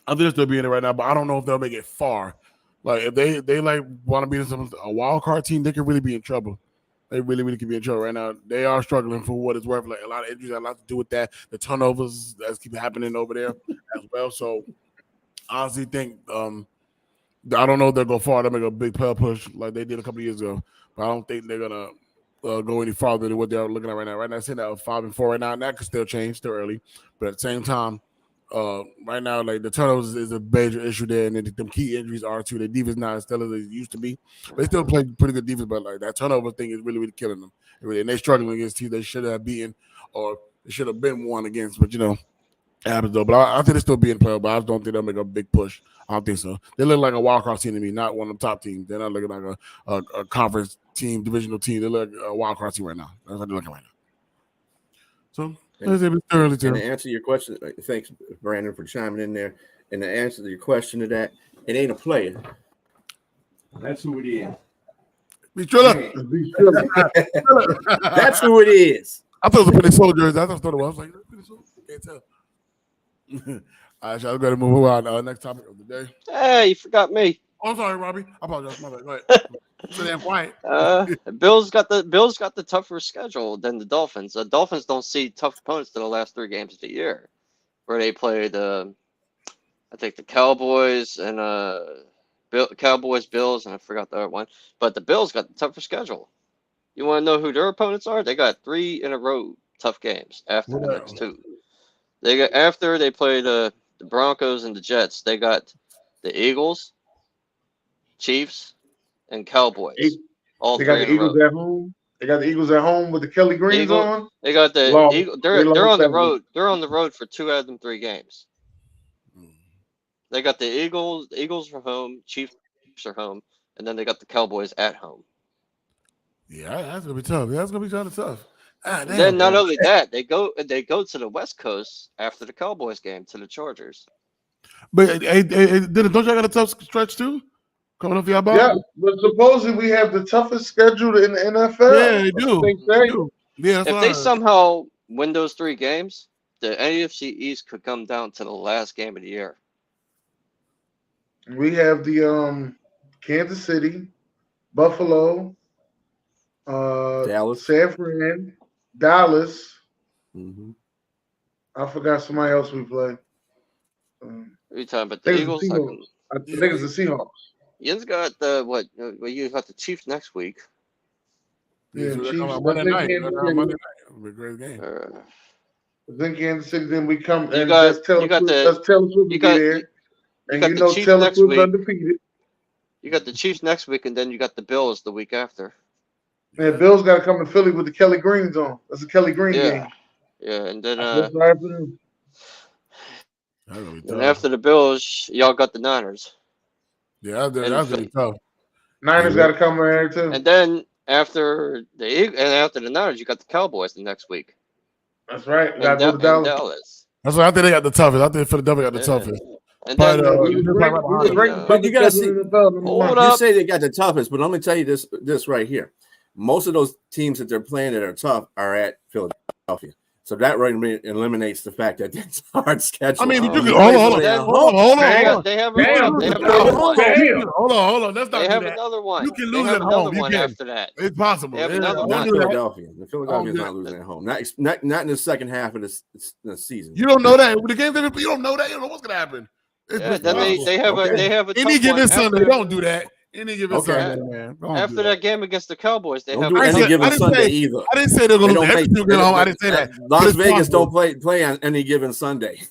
think they'll still be in it right now. But I don't know if they'll make it far. Like if they like want to be in a wild card team, they could really be in trouble. They really could be in trouble right now. They are struggling for what it's worth. Like a lot of injuries have a lot to do with that. The turnovers that keep happening over there as well. So I honestly think I don't know if they'll go far. They'll make a big playoff push like they did a couple of years ago. But I don't think they're gonna go any farther than what they're looking at right now. Right now, sitting at 5-4 right now, and that could still change, still early. But at the same time, right now, like the turnovers is a major issue there, and then them key injuries are too. The defense not as stellar as it used to be. They still play pretty good defense, but like that turnover thing is really killing them. And they're struggling against teams they should have beaten or they should have been won against. But it happens though. But I think they still be in play. But I just don't think they'll make a big push. I don't think so. They look like a wild card team to me, not one of the top teams. They're not looking like a conference team, divisional team. They look like a wild card team right now. That's what they're looking right now. So and to answer your question, thanks, Brandon, for chiming in there. And to answer your question to that, it ain't a player. That's who it is. Be Trilla. That's who it is. I thought it was a Penny Soldiers. I thought it was. I was like, can't tell. All right, shall I go ahead and move on? Next topic of the day. Hey, you forgot me. Oh, I'm sorry, Robbie. I apologize. My bad. Go ahead. So damn quiet. Bills got the tougher schedule than the Dolphins. The Dolphins don't see tough opponents to the last 3 games of the year, where they played I think the Cowboys and Cowboys, Bills, and I forgot the other one. But the Bills got the tougher schedule. You want to know who their opponents are? They got 3 in a row tough games after the next 2. After they play the Broncos and the Jets, they got the Eagles, Chiefs, and Cowboys. They got the Eagles at home. They got the Eagles at home with the Kelly Greens on. They got the Eagles. They're on the road. They're on the road for 2 out of them 3 games. They got the Eagles. The Eagles are home. Chiefs are home, and then they got the Cowboys at home. Yeah, that's gonna be tough. That's gonna be kind of tough. Then not only that, they go to the West Coast after the Cowboys game to the Chargers. But don't y'all got a tough stretch too? Coming up for y'all ball? Yeah, but supposedly we have the toughest schedule in the NFL. Yeah, they do. They do. Yeah, if they somehow win those 3 games, the NFC East could come down to the last game of the year. We have the Kansas City, Buffalo, Dallas, San Fran, Dallas. Mm-hmm. I forgot somebody else we play. Every time, but the Eagles. I think it's the Seahawks. Yin's got the what? You got the Chiefs next week. Yeah, Chiefs. Monday night. It'll be a great game. Then Kansas City. Then we come. You got Taylor Swift be there. And you know Taylor Swift undefeated. You got the Chiefs next week, and then you got the Bills the week after. Yeah, Bills got to come to Philly with the Kelly Greens on. That's a Kelly Green game. Yeah, and then and after the Bills, y'all got the Niners. Yeah, that's gonna be tough. Niners got to come in here too. And then after the Niners, you got the Cowboys the next week. That's right. Got to go to Dallas. That's why I think they got the toughest. I think Philadelphia got the toughest. And But, then We was ranked the But you gotta see. Hold You up. say they got the toughest, but let me tell you this right here. Most of those teams that they're playing that are tough are at Philadelphia. So that right eliminates the fact that that's a hard schedule. I mean, but you He can plays hold when they're at on. home. They have Damn. another one. Hold on. Let's not They do have that. another one. You can They lose have at another home. You one can. after that. It's possible. They have Yeah, another don't Not do that. Philadelphia. The Philadelphia's not losing at home. Not in the second half of the season. You don't know that. With the game, you don't know that. You don't know what's gonna happen. Yeah, then they have a Any tough given one Sunday. after, Don't do that. Any given Okay. Sunday, man. Don't after do that game against the Cowboys. They Don't have do any I given didn't Sunday say- either. I didn't say they're gonna They lose don't every single game at home. I didn't say that. But Las it's Vegas possible. don't play on any given Sunday.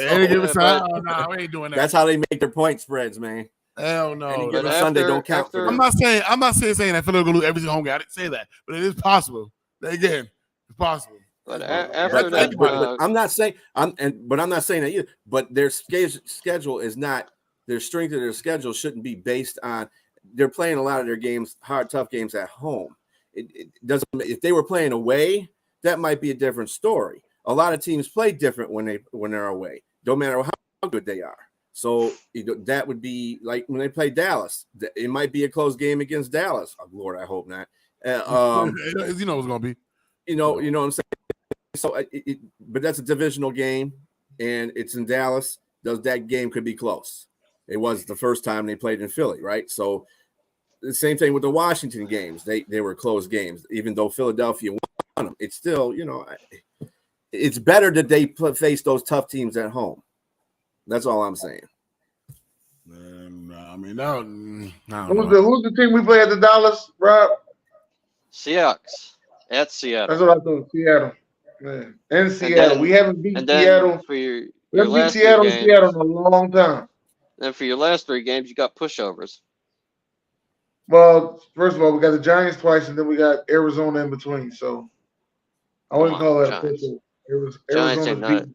Any given but- Sunday. Oh, no, we ain't doing that. That's how they make their point spreads, man. Hell no. Any But given after- Sunday don't count for after- them. I'm not saying that Philly gonna lose every single home game. I didn't say that, but it is possible. Again, it's possible. But But- after that, But I'm not saying I'm not saying that either. But their schedule is not their strength of their schedule shouldn't be based on they're playing a lot of their games, tough games at home. It doesn't. If they were playing away, that might be a different story. A lot of teams play different when they're away. Don't matter how good they are. So that would be like when they play Dallas. It might be a close game against Dallas. Oh, Lord, I hope not. You know what's gonna be. You know what I'm saying. So, but that's a divisional game, and it's in Dallas. That game could be close. It was the first time they played in Philly, right? So the same thing with the Washington games. They were close games, even though Philadelphia won them. It's still, it's better that they face those tough teams at home. That's all I'm saying. I mean, no. Who's the team we play at the Dallas, Rob? Seahawks at Seattle. That's what I thought. Seattle. Man. And Seattle. then- We haven't beat And then Seattle. for your We haven't beat last Seattle three in games, Seattle in a long time. then for your last 3 games, you got pushovers. Well, first of all, we got the Giants twice, and then we got Arizona in between. So I wouldn't Come call on, that Giants. a pushover. Giants Arizona's ain't not. beating.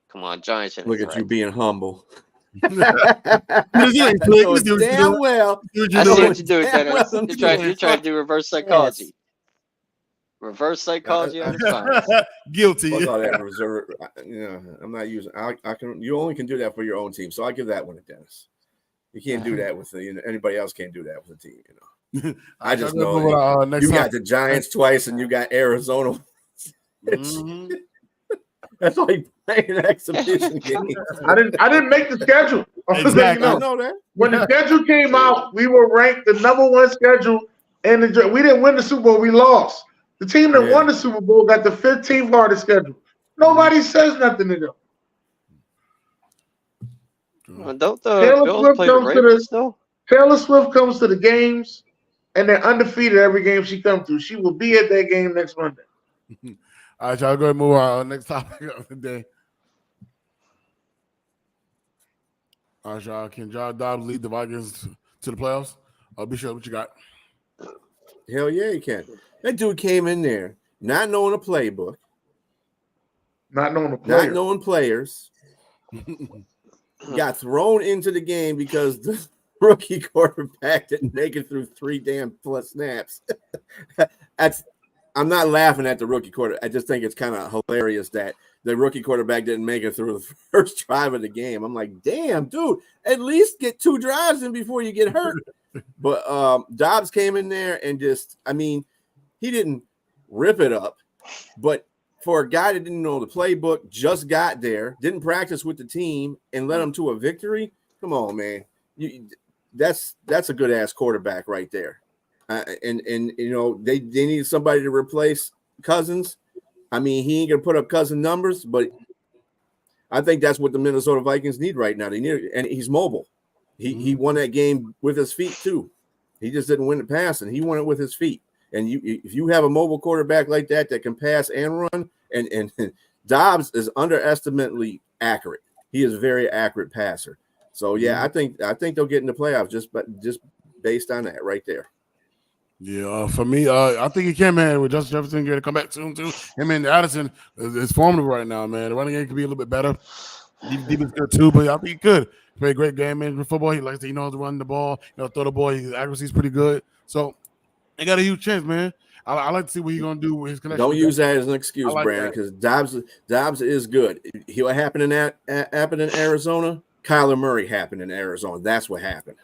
Come on, Giants ain't. Look at you being humble. You ain't Flick. You do what you Damn do. well. I see what you do, Damn Dennis. well You're trying to do reverse psychology. Reverse psychology on your clients. Guilty. Fuck all that reserve. I'm not using. I can. You only can do that for your own team. So I give that one to Dennis. You can't do that with anybody else. Can't do that with a team. I just know you got the Giants twice and you got Arizona. Mm-hmm. That's why you playing an exhibition game. I didn't make the schedule. Exactly. I know that. When the schedule came out, we were ranked the #1 schedule, and we didn't win the Super Bowl. We lost. The team that won the Super Bowl got the 15th hardest schedule. Nobody says nothing to them. Don't the Bills play the Ravens though? Taylor Swift comes to the games, and they're undefeated every game she comes to. She will be at that game next Monday. All right, y'all go ahead and move on. Next topic of the day. All right, y'all. Can Josh Dobbs lead the Vikings to the playoffs? Be sure what you got. Hell yeah, he can. That dude came in there not knowing a playbook, Not knowing the players. not knowing players. Got thrown into the game because the rookie quarterback didn't make it through 3 damn plus snaps. I'm not laughing at the rookie quarterback. I just think it's kind of hilarious that the rookie quarterback didn't make it through the first drive of the game. I'm like, damn, dude, at least get 2 drives in before you get hurt. But Dobbs came in there and he didn't rip it up. But for a guy that didn't know the playbook, just got there, didn't practice with the team, and led them to a victory, come on, man. That's a good-ass quarterback right there. And they need somebody to replace Cousins. I mean, he ain't gonna put up Cousin numbers, but I think that's what the Minnesota Vikings need right now. They need, and he's mobile. He won that game with his feet too. He just didn't win the passing. He won it with his feet. And if you have a mobile quarterback like that can pass and run, and Dobbs is underestimatedly accurate. He is a very accurate passer. So yeah, I think they'll get in the playoffs just based on that right there. Yeah, for me, I think he can, man. With Justin Jefferson going to come back soon too. Him and Addison is formidable right now, man. The running game could be a little bit better. Deep is good too, but I think he could play a great game in football. He likes to, knows to run the ball, throw the ball. His accuracy is pretty good. So they got a huge chance, man. I like to see what he's gonna do with his connection. Don't use that as an excuse, like Brandon, because Dobbs is good. What happened in Arizona Kyler Murray happened in Arizona. That's what happened.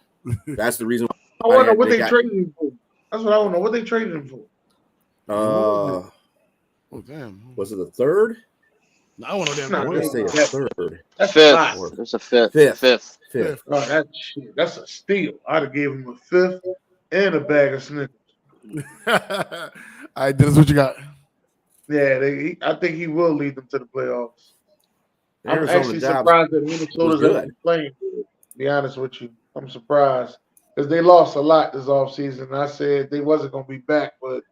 That's the reason. I want to know what they traded him for. That's what I want to know. What they traded him for? Oh damn! Was it a third? No, I want to I want to say a third. That's fifth. It's a fifth. Fifth. Oh, that's a steal. I'd have gave him a fifth and a bag of Snickers. All right, Dennis, what you got? Yeah, I think he will lead them to the playoffs. I'm Arizona actually surprised that Minnesota's actually playing good, to be honest with you. I'm surprised because they lost a lot this offseason. I said they wasn't going to be back, but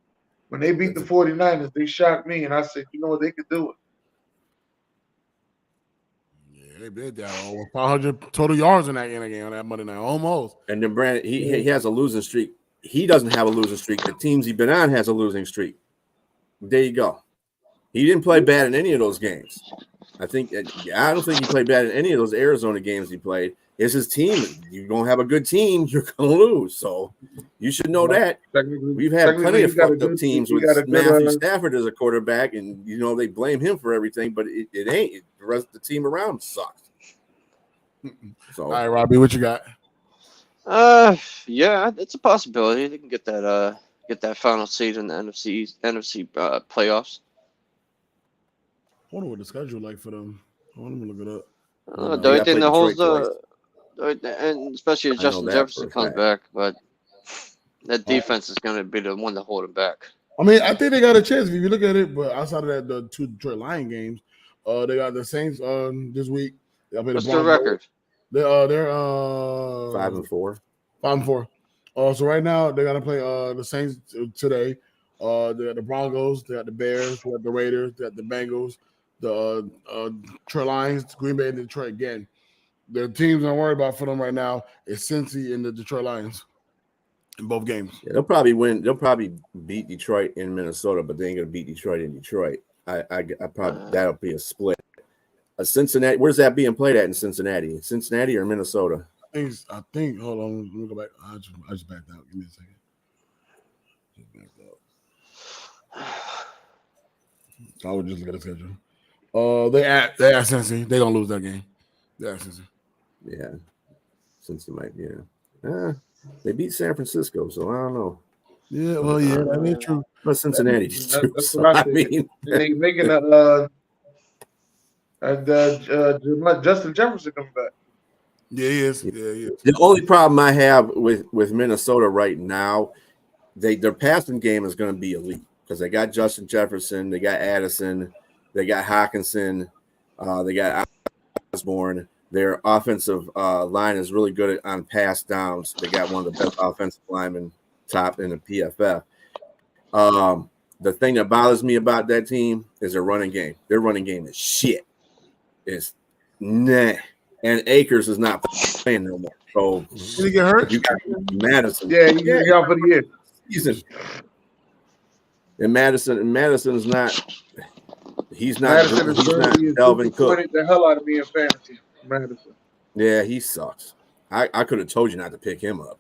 when they beat the 49ers, they shocked me, and I said, you know what, they could do it. Yeah, they did that. Over 500 total yards in that game on that Monday night, almost. And then Brandon, he has a losing streak. He doesn't have a losing streak. The teams he's been on has a losing streak. There you go. He didn't play bad in any of those games. I don't think he played bad in any of those Arizona games he played. It's his team. You're going to have a good team, you're going to lose. So you should know that. We've had plenty of fucked up teams with Matthew Stafford as a quarterback, and, they blame him for everything, but it ain't. The rest of the team around sucks. So, all right, Robbie, what you got? Yeah, it's a possibility. They can get that final seed in the NFC playoffs. I wonder what the schedule like for them. I want to look it up. The only thing that holds and especially if Justin Jefferson comes back, but that defense is going to be the one to hold him back. I mean, I think they got a chance if you look at it, but outside of that, the two Detroit Lion games, they got the Saints this week. What's their record? They're 5-4. 5-4. So right now they got to play the Saints today. They got the Broncos, they got the Bears, they got the Raiders, they got the Bengals, the Detroit Lions, Green Bay, and Detroit again. The teams I'm worried about for them right now is Cincy and the Detroit Lions in both games. Yeah, they'll probably win. They'll probably beat Detroit in Minnesota, but they ain't gonna beat Detroit in Detroit. I probably that'll be a split. Cincinnati, where's that being played at in Cincinnati? Cincinnati or Minnesota? I think. Hold on, let me go back. I just backed out. Give me a second. I would just look at the schedule. They at Cincy. They gonna lose that game. Yeah, Cincy. Yeah, Cincinnati. Yeah, they beat San Francisco, so I don't know. Yeah, well, yeah, that is true. But Cincinnati too. That's So, what I I mean, they making Justin Jefferson coming back. Yeah, he is. Yeah, he is. the only problem I have with Minnesota right now, their passing game is going to be elite because they got Justin Jefferson, they got Addison, they got Hawkinson, they got Osborne. Their offensive line is really good on pass downs. They got one of the best offensive linemen top in the PFF. The thing that bothers me about that team is their running game. Their running game is shit. It's nah. And Akers is not playing no more. So did he get hurt? You got Madison. Yeah, he's out for the year. Season. And Madison is not. He's not. He's not Dalvin Cook. The hell out of me in fantasy, Madison. Yeah, he sucks. I could have told you not to pick him up.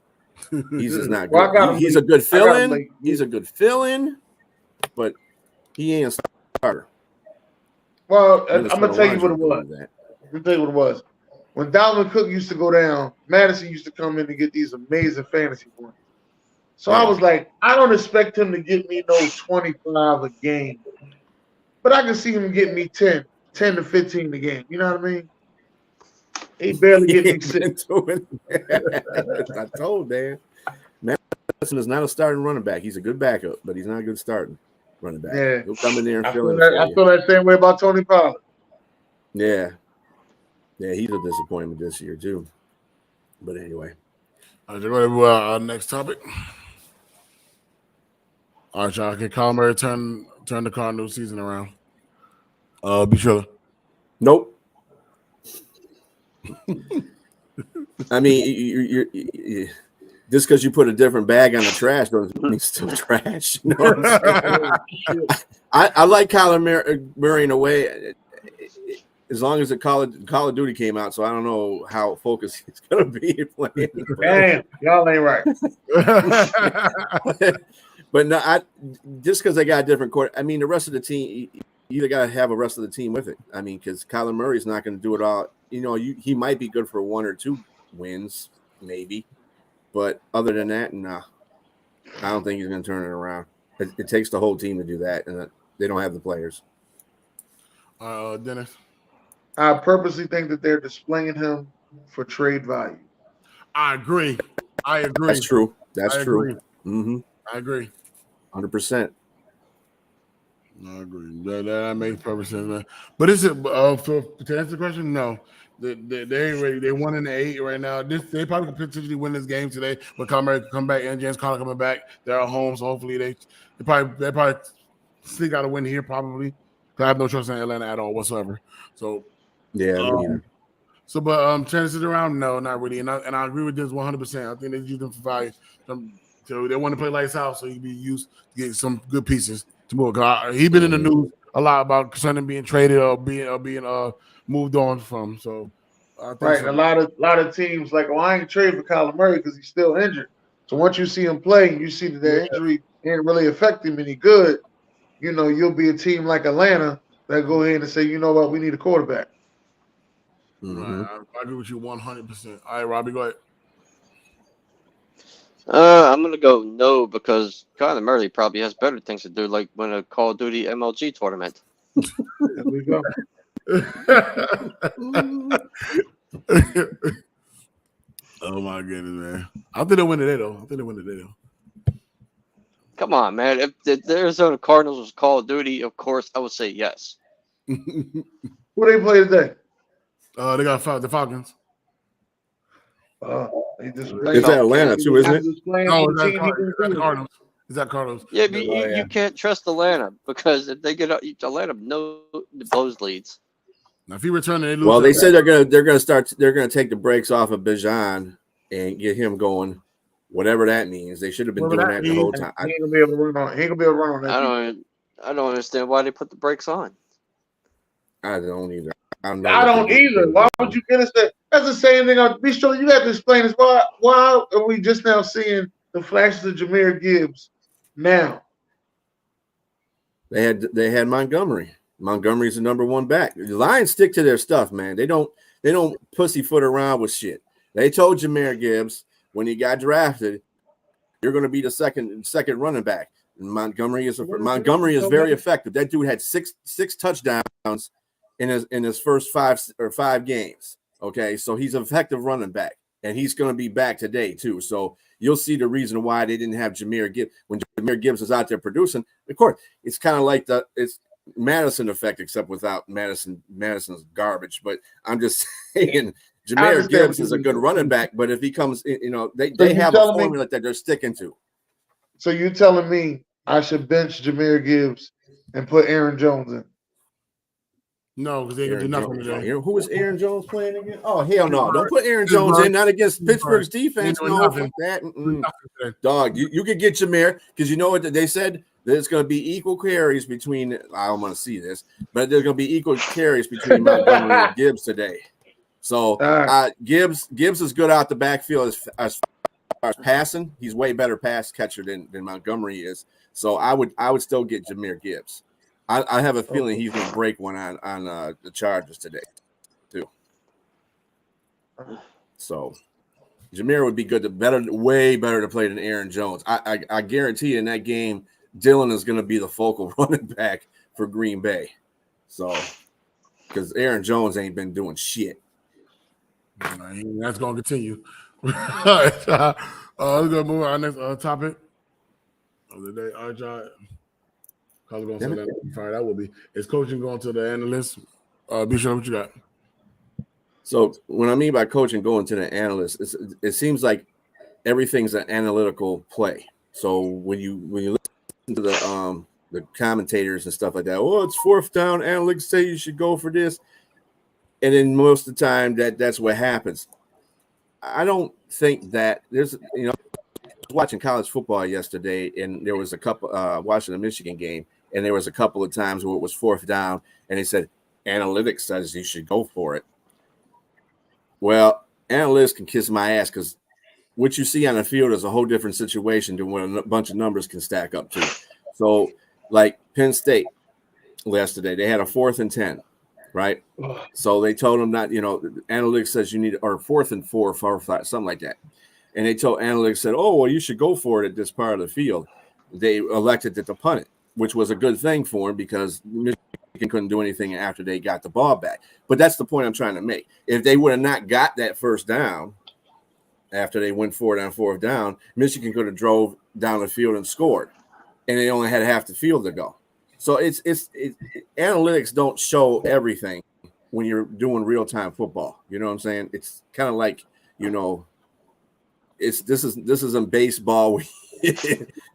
He's just not good. Well, He's a good fill-in. He's a good fill-in, but he ain't a starter. Well, I'm gonna tell you what it was. I'm gonna tell you what it was. When Dalvin Cook used to go down, Madison used to come in and get these amazing fantasy points. So I was like, I don't expect him to get me no 25 a game, but I can see him getting me 10 to 15 a game. You know what I mean? He barely getting me 6. I told Dan. Madison is not a starting running back. He's a good backup, but he's not a good starting running back. Yeah. He'll come in there and I fill in. I feel that same way about Tony Pollard. Yeah. Yeah, he's a disappointment this year, too. But anyway. All right, ready for our next topic? All right, y'all. Can Kyler Murray turn the Cardinals season around? Be sure. Nope. I mean, you're just because you put a different bag on the trash doesn't mean it's still trash. You know what I'm saying? I like Kyler Murray in a way, as long as the Call of Duty came out, so I don't know how focused he's going to be playing. Damn, y'all ain't right. But no, just because they got a different court. I mean, the rest of the team, you either got to have a rest of the team with it. I mean, because Kyler Murray's not going to do it all he might be good for 1 or 2 wins, maybe. But other than that, nah, I don't think he's going to turn it around. It takes the whole team to do that, and they don't have the players. Dennis? I purposely think that they're displaying him for trade value. I agree. That's true. Agree. Mm-hmm. I agree. 100%. I agree. That makes perfect sense, man. But is it to answer the question? No. They ain't ready. They 1-8 right now. They probably could potentially win this game today. But Conner come back and James Conner coming back. They're at home, so hopefully they probably still got to win here probably. I have no trust in Atlanta at all whatsoever. So yeah. So, but chances around, no, not really. And I agree with this 100%. I think they use them for value. So they want to play lights out, so he'd be used to get some good pieces to move. He's been in the news a lot about concerning being traded or being moved on from. So, I think right. so. A lot of teams like, I ain't trade for Kyler Murray because he's still injured. So once you see him play, you see that the injury ain't really affect him any good. You'll be a team like Atlanta that go ahead and say, you know what, we need a quarterback. Mm-hmm. Right, I agree with you 100%. All right, Robbie, go ahead. I'm gonna go no because Kyler Murray probably has better things to do, like win a Call of Duty MLG tournament. There we go. Oh my goodness, man! I think they'll win today, though. Come on, man! If the Arizona Cardinals was Call of Duty, of course I would say yes. Who they play today? They got the Falcons. It's Atlanta too, isn't it? No, it's Cardinals. Is that Cardinals? Yeah, but you can't trust Atlanta because if they get Atlanta blows leads. Now, if he returns, they lose. Well, they said they're gonna take the brakes off of Bijan and get him going, whatever that means. They should have been doing that the whole time. He ain't gonna be able to run on that. I don't understand why they put the brakes on. I don't either. I don't either. Why would you get us that? That's the same thing. Be sure you have to explain this. Why are we just now seeing the flashes of Jahmyr Gibbs now? They had Montgomery. Montgomery's the number 1 back. The Lions stick to their stuff, man. They don't pussyfoot around with shit. They told Jahmyr Gibbs when he got drafted, you're going to be the second running back. And Montgomery is very effective. That dude had six touchdowns in his first five games. Okay, so he's an effective running back, and he's going to be back today too. So you'll see the reason why they didn't have Jahmyr Gibbs when Jahmyr Gibbs is out there producing. Of course, it's kind of like it's Madison effect, except without Madison. Madison's garbage. But I'm just saying, Jahmyr Gibbs is a good running back. But if he comes, they have a formula that they're sticking to. So you telling me I should bench Jahmyr Gibbs and put Aaron Jones in? No, because they can do nothing today. Who is Aaron Jones playing again? Oh, hell no. Don't put Aaron Jones in, not against Pittsburgh's defense. No, fuck that. Dog, you could get Jahmyr because you know what they said? There's going to be equal carries between – I don't want to see this, but there's going to be equal carries between Montgomery and Gibbs today. So Gibbs is good out the backfield as far as passing. He's way better pass catcher than Montgomery is. So I would still get Jahmyr Gibbs. I have a feeling he's going to break one on the Chargers today, too. So Jahmyr would be good, way better to play than Aaron Jones. I guarantee in that game, Dillon is going to be the focal running back for Green Bay. So, because Aaron Jones ain't been doing shit. That's going to continue. All right. Let's go move on our next topic of the day. All right, John. That will be. Is coaching going to the analyst? Bishop, what you got? So what I mean by coaching going to the analyst, it seems like everything's an analytical play. So when you listen to the commentators and stuff like that, it's 4th down. Analytics say you should go for this, and then most of the time that's what happens. I don't think that there's I was watching college football yesterday, and there was a couple watching the Michigan game. And there was a couple of times where it was 4th down, and they said, analytics says you should go for it. Well, analysts can kiss my ass because what you see on the field is a whole different situation than what a bunch of numbers can stack up to. So, like Penn State yesterday, they had a 4th and 10. right? So they told him not, analytics says you need, or 4th and 4, 5, something like that. And they told analytics said, oh, well, you should go for it at this part of the field. They elected to punt it, which was a good thing for him because Michigan couldn't do anything after they got the ball back. But that's the point I'm trying to make. If they would have not got that first down after they went for it on 4th down, Michigan could have drove down the field and scored, and they only had half the field to go. So it's analytics don't show everything when you're doing real-time football. You know what I'm saying? It's kind of like, this isn't baseball.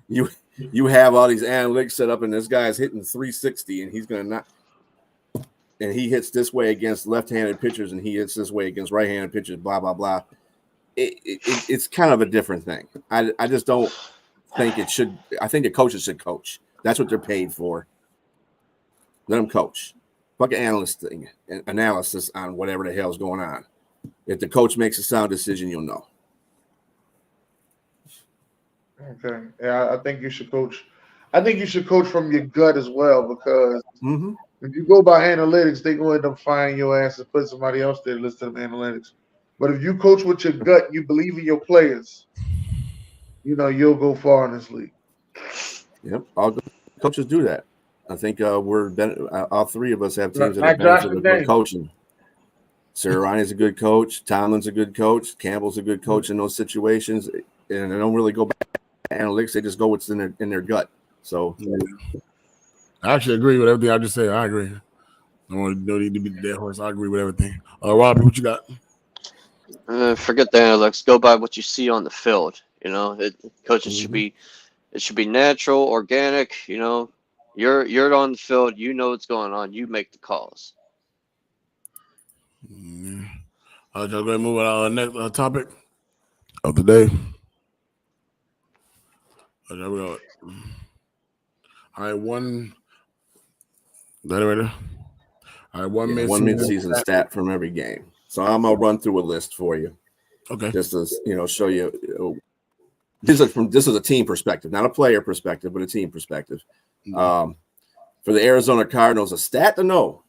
You have all these analytics set up, and this guy's hitting 360, and he's gonna not, and he hits this way against left-handed pitchers, and he hits this way against right-handed pitchers. Blah blah blah. It's kind of a different thing. I just don't think it should. I think the coaches should coach. That's what they're paid for. Let them coach. Fuck an analyst thing, analysis on whatever the hell's going on. If the coach makes a sound decision, you'll know. Okay. Yeah, I think you should coach. I think you should coach from your gut as well, because if you go by analytics, they're going to end up firing your ass and put somebody else there to listen to analytics. But if you coach with your gut, you believe in your players, you'll go far in this league. Yep. All good coaches do that. I think all three of us have teams that have benefited from coaching. Sirianni's a good coach. Tomlin's a good coach. Campbell's a good coach in those situations. And they don't really go back to analytics. They just go what's in their gut. So I actually agree with everything I just said. I agree. No need to be the dead horse. I agree with everything. Robbie, what you got? Forget the analytics. Go by what you see on the field. Coaches should be. It should be natural, organic. You're on the field. You know what's going on. You make the calls. Just going to move on to the next topic of the day. There we go. All right, one mid-season stat from every game. So I'm gonna run through a list for you. Okay. Just to show you. This is a team perspective, not a player perspective, but a team perspective. For the Arizona Cardinals, a stat to know: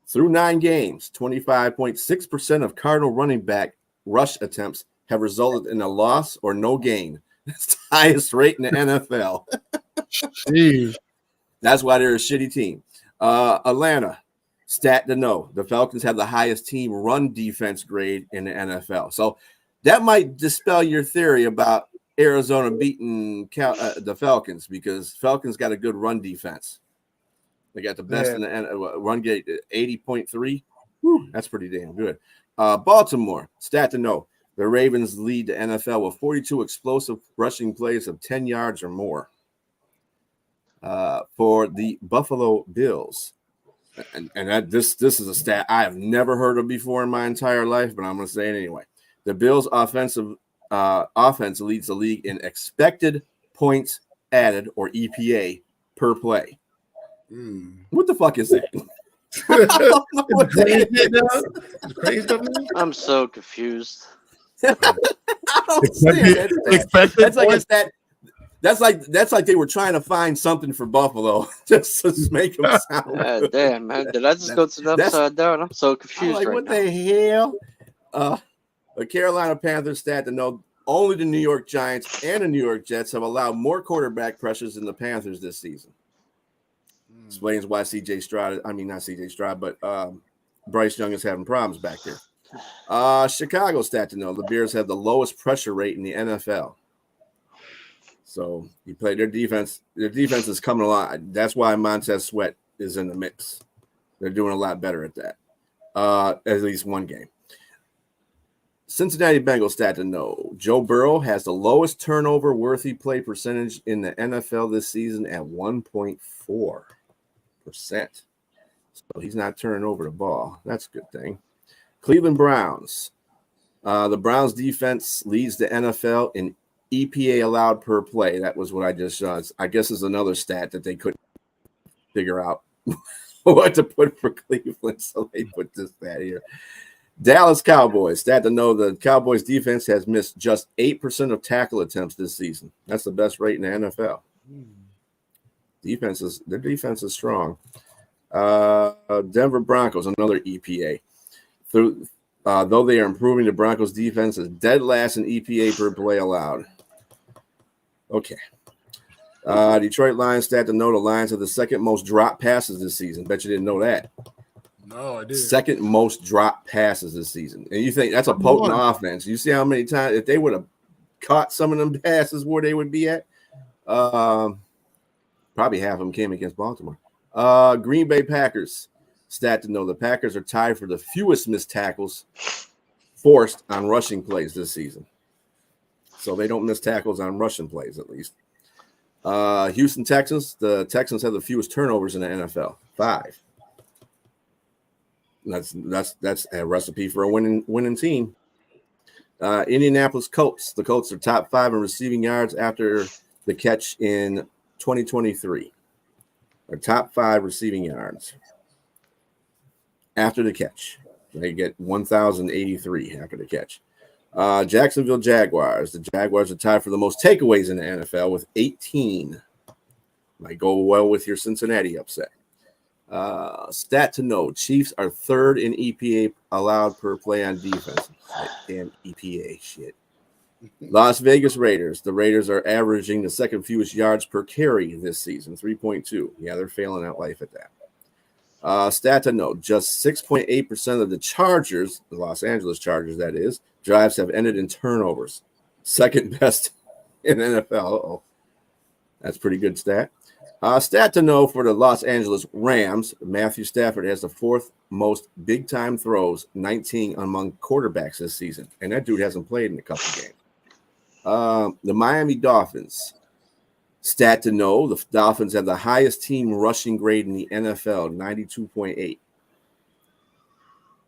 through 9 games, 25.6% of Cardinal running back rush attempts have resulted in a loss or no gain. That's the highest rate in the NFL. Jeez. That's why they're a shitty team. Atlanta, stat to know: the Falcons have the highest team run defense grade in the NFL. So that might dispel your theory about Arizona beating the Falcons, because Falcons got a good run defense. They got the best in the run gate, 80.3. That's pretty damn good. Baltimore, stat to know: the Ravens lead the NFL with 42 explosive rushing plays of 10 yards or more. For the Buffalo Bills, and this is a stat I have never heard of before in my entire life, but I'm going to say it anyway. The Bills' offense leads the league in expected points added, or EPA, per play. What the fuck is that? I'm so confused. I don't see it. That's like a stat. That's like they were trying to find something for Buffalo just to make them sound. Damn, man. Did I just go to the upside down? I'm so confused. I'm like, what the hell? The Carolina Panthers stat to know: only the New York Giants and the New York Jets have allowed more quarterback pressures than the Panthers this season. Explains why Bryce Young is having problems back there. Chicago stat to know: the Bears have the lowest pressure rate in the NFL. So you play their defense. Their defense is coming along. That's why Montez Sweat is in the mix. They're doing a lot better at that. At least one game. Cincinnati Bengals stat to know: Joe Burrow has the lowest turnover-worthy play percentage in the NFL this season at 1.4%. So he's not turning over the ball. That's a good thing. Cleveland Browns. The Browns defense leads the NFL in EPA allowed per play. That was what I just saw. I guess is another stat that they couldn't figure out what to put for Cleveland, so they put this stat here. Dallas Cowboys, stat to know: the Cowboys defense has missed just 8% of tackle attempts this season. That's the best rate in the NFL. Their defense is strong. Denver Broncos, another EPA. Though they are improving, the Broncos defense is dead last in EPA per play allowed. Okay. Detroit Lions stat to know the Lions have the second most drop passes this season. Bet you didn't know that. No, I didn't. Second most drop passes this season. And you think that's a potent offense. You see how many times, if they would have caught some of them passes where they would be at, probably half of them came against Baltimore. Green Bay Packers stat to know the Packers are tied for the fewest missed tackles forced on rushing plays this season. So they don't miss tackles on rushing plays, at least. Houston Texans, the Texans have the fewest turnovers in the NFL, 5. That's a recipe for a winning team. Indianapolis Colts, the Colts are top 5 in receiving yards after the catch in 2023. They're top 5 receiving yards after the catch. They get 1,083 after the catch. Jacksonville Jaguars. The Jaguars are tied for the most takeaways in the NFL with 18. Might go well with your Cincinnati upset. Stat to know: Chiefs are 3rd in EPA allowed per play on defense. Damn EPA shit. Las Vegas Raiders. The Raiders are averaging the second fewest yards per carry this season, 3.2. Yeah, they're failing at life at that. Stat to note: just 6.8% of the Chargers, the Los Angeles Chargers, that is, drives have ended in turnovers. Second best in NFL. Uh-oh. That's pretty good stat. Stat to know for the Los Angeles Rams: Matthew Stafford has the 4th most big-time throws, 19 among quarterbacks this season. And that dude hasn't played in a couple games. The Miami Dolphins. Stat to know: the Dolphins have the highest team rushing grade in the NFL, 92.8.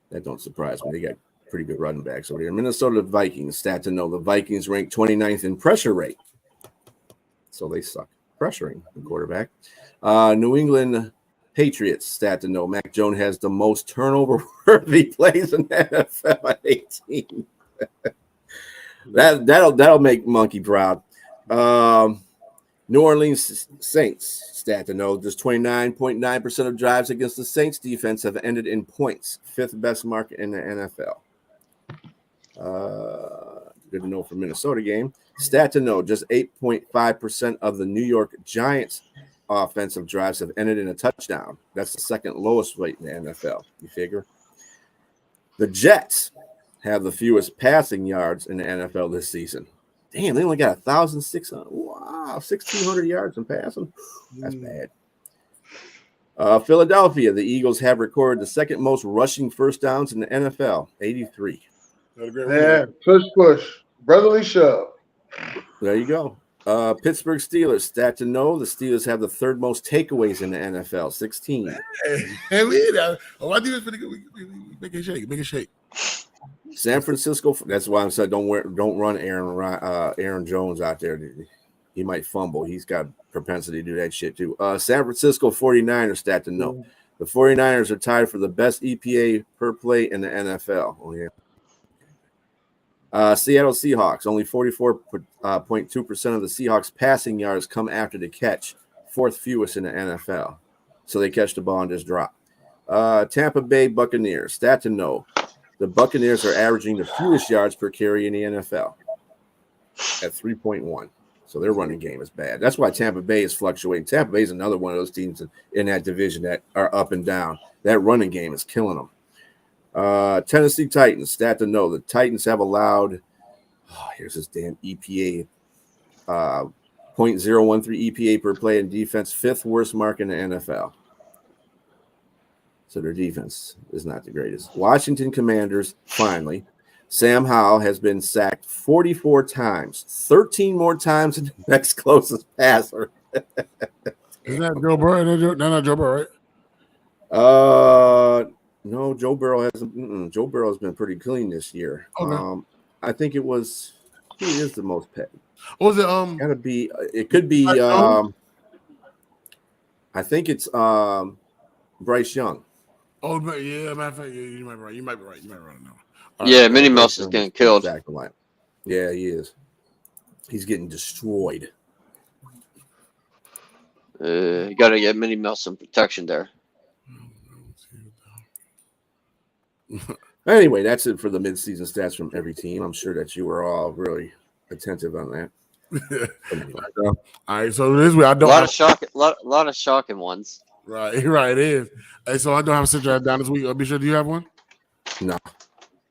That don't surprise me. They got pretty good running backs over here. Minnesota Vikings. Stat to know: the Vikings rank 29th in pressure rate. So they suck pressuring the quarterback. New England Patriots. Stat to know: Mac Jones has the most turnover-worthy plays in the NFL at 18. That'll make Monkey proud. New Orleans Saints. Stat to know: just 29.9% of drives against the Saints defense have ended in points. 5th best mark in the NFL. Good to know for Minnesota game. Stat to know: just 8.5% of the New York Giants offensive drives have ended in a touchdown. That's the 2nd lowest rate in the NFL. You figure? The Jets have the fewest passing yards in the NFL this season. Damn, they only got 1,600. Wow, 1,600 yards in passing. That's bad. Philadelphia, the Eagles have recorded the 2nd most rushing first downs in the NFL, 83. Yeah, push, brotherly shove. There you go. Pittsburgh Steelers. Stat to know: the Steelers have the 3rd most takeaways in the NFL, 16. Hey, I think it's pretty good. We make it shake. Make it shake. San Francisco. That's why I said don't run Aaron Jones out there. He might fumble. He's got propensity to do that shit too. San Francisco 49ers. Stat to know: the 49ers are tied for the best EPA per play in the NFL. Oh yeah. Seattle Seahawks. Only 44.2% of the Seahawks passing yards come after the catch, 4th fewest in the NFL. So they catch the ball and just drop. Tampa Bay Buccaneers. Stat to know: the Buccaneers are averaging the fewest yards per carry in the NFL at 3.1. So their running game is bad. That's why Tampa Bay is fluctuating. Tampa Bay is another one of those teams in that division that are up and down. That running game is killing them. Tennessee Titans. Stat to know: the Titans have allowed, here's this damn EPA, 0.013 EPA per play in defense, 5th worst mark in the NFL. So their defense is not the greatest. Washington Commanders, finally. Sam Howell has been sacked 44 times, 13 more times than the next closest passer. Isn't that Joe Burrow? No, not Joe Burrow, right? No, Joe Burrow hasn't. Joe Burrow has been pretty clean this year. Okay. I think it was. Who is the most pet? What was it? Gotta be. It could be. I think it's Bryce Young. Oh yeah, matter of fact, you might be right. You might be right now. Yeah, Minnie Mouse is getting killed. Yeah, he is. He's getting destroyed. You got to get Minnie Mouse some protection there. Anyway, that's it for the midseason stats from every team. I'm sure that you were all really attentive on that. Anyway. All right, so this week I A don't lot have of shocking, lot of shocking ones. right, it is. Hey, so I don't have a draft down this week. Be sure, do you have one? No.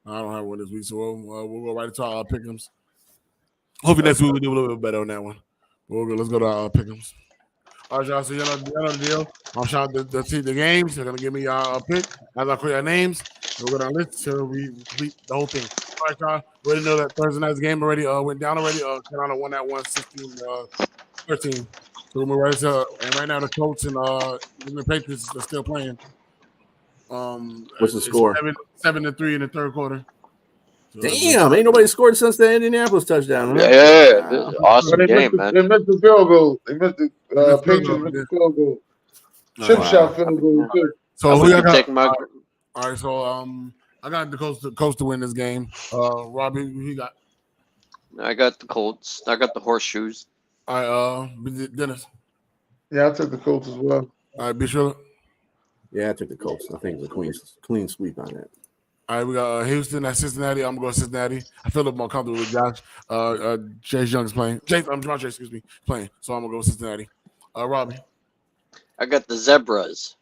I don't have one this week, so we'll go right into our pick'ems. Hopefully next week we do a little bit better on that one. Let's go to our pick'ems. All right, y'all. So you know the deal. I'm showing the games. They're gonna give me y'all a pick as I clear your names. We're gonna list till we complete the whole thing. All right, y'all. We already know that Thursday night's game already went down already. Carolina won that one 16-13. So we're ready to, and right now the Colts and the Patriots are still playing. What's the score? 7-3 in the third quarter. So Damn, ain't nobody scored since the Indianapolis touchdown. Huh? Yeah, Wow. awesome They game, missed man. they missed the field goal. They missed the Patriots missed yeah. the field goal. All Chip right. shot field goal too. So I who would y'all be got? taking my. All right, so I got the Colts to win this game. Robbie, who you got? I got the Colts. I got the horseshoes. All right, Dennis. Yeah, I took the Colts as well. All right, Bishop. Yeah, I took the Colts. I think it was a clean sweep on that. All right, we got Houston at Cincinnati. I'm gonna go Cincinnati. I feel a little more comfortable with Josh. Chase Young is playing. Jamar Chase, excuse me, playing. So I'm gonna go with Cincinnati. Robbie. I got the Zebras.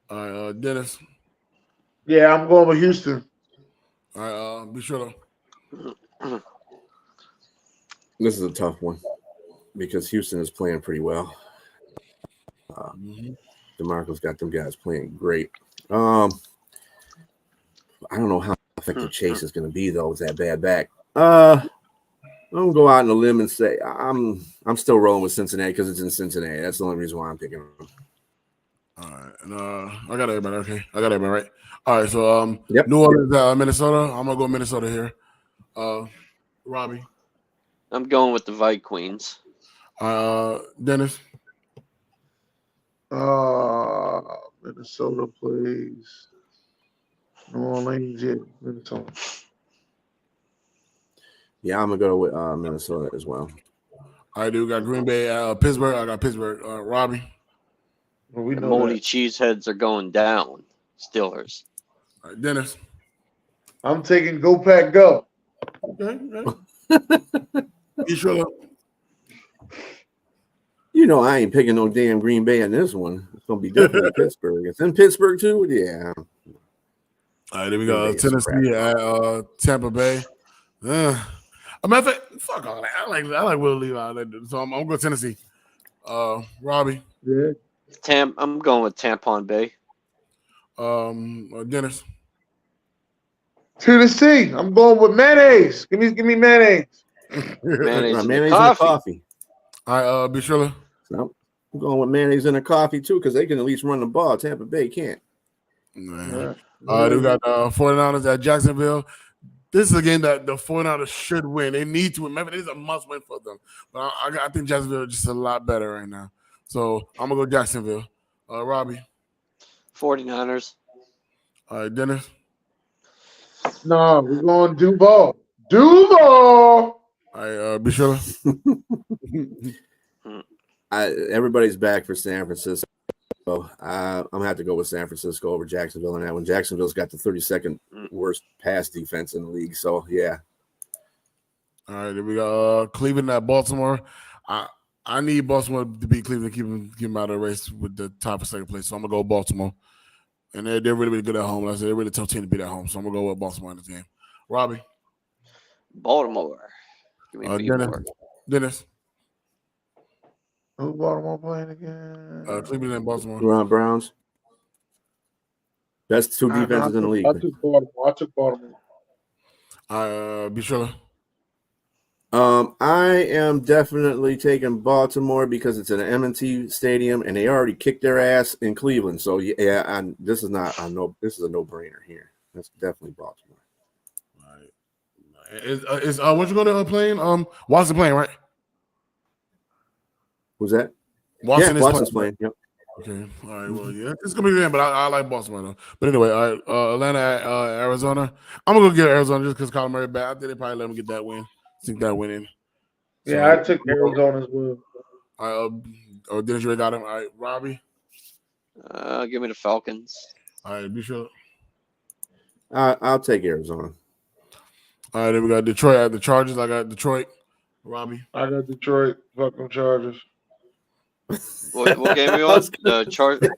All right, Dennis. Yeah, I'm going with Houston. All right, Bishop. This is a tough one because Houston is playing pretty well. DeMarco's got them guys playing great. I don't know how effective Chase is going to be though with that bad back. I'm gonna go out on a limb and say I'm still rolling with Cincinnati because it's in Cincinnati. That's the only reason why I'm picking them. All right, and I got everybody. Okay, I got everybody right. All right, so Yep. New Orleans, Minnesota. I'm gonna go Minnesota here. Robbie. I'm going with the Vikings. Dennis. Minnesota plays New Orleans. Yeah, Minnesota. Yeah, I'm gonna go with Minnesota as well. All right, dude. We got Green Bay, Pittsburgh. I got Pittsburgh. Robbie. Well, we The know moldy that. cheeseheads are going down. Steelers. All right, Dennis. I'm taking Go Pack Go. Okay. You sure? You know, I ain't picking no damn Green Bay in this one. It's gonna be definitely Pittsburgh. It's in Pittsburgh too. Yeah. All right, then we got Tennessee at Tampa Bay. A matter of fact, fuck all that. I like Will Levi. So I'm going Tennessee. Robbie. Yeah. I'm going with Tampon Bay. Dennis. Tennessee. I'm going with mayonnaise. Give me mayonnaise. Mayonnaise in the mayonnaise coffee. and coffee. All right, Bishop. So I'm going with mayonnaise and a coffee too because they can at least run the ball. Tampa Bay can't. Yeah. Then we got 49ers at Jacksonville. This is a game that the 49ers should win. They need to win. Remember, this is a must win for them. But I think Jacksonville is just a lot better right now. So I'm going to go Jacksonville. Robbie. 49ers. All right, Dennis. No, we're going Duval. Duval. All right, Bishop. Everybody's back for San Francisco. I'm gonna have to go with San Francisco over Jacksonville on that one. Jacksonville's got the 32nd worst pass defense in the league. So yeah. All right, then we got Cleveland at Baltimore. I need Baltimore to beat Cleveland, keep them out of the race with the top of second place. So I'm gonna go Baltimore. And they're really, really good at home. Like I said, they're really tough team to beat at home. So I'm gonna go with Baltimore in this game. Robbie. Baltimore. Give me Dennis. Who Baltimore playing again? Cleveland and Baltimore. Ron Browns. Best two defenses in the league. I took Baltimore. Be sure. I am definitely taking Baltimore because it's an M&T stadium and they already kicked their ass in Cleveland. So yeah, this is a no-brainer here. That's definitely Baltimore. All right. Is what you going to playing? Watson playing, right? Who's that? Watson's playing. Yep. Okay. All right. Well, yeah, it's gonna be a game, but I like Baltimore though. But anyway, all right. Atlanta at Arizona. I'm gonna go get Arizona just because Kyler Murray bad. I think they probably let him get that win. Sink that win in. Yeah, I took Arizona as well. All right. Dennis, you already got him. All right, Robbie. Give me the Falcons. All right, be sure. I'll take Arizona. All right, then we got Detroit at the Chargers. I got Detroit. Robbie. I got Detroit. Fuck them Chargers. What game are you on? The Chargers.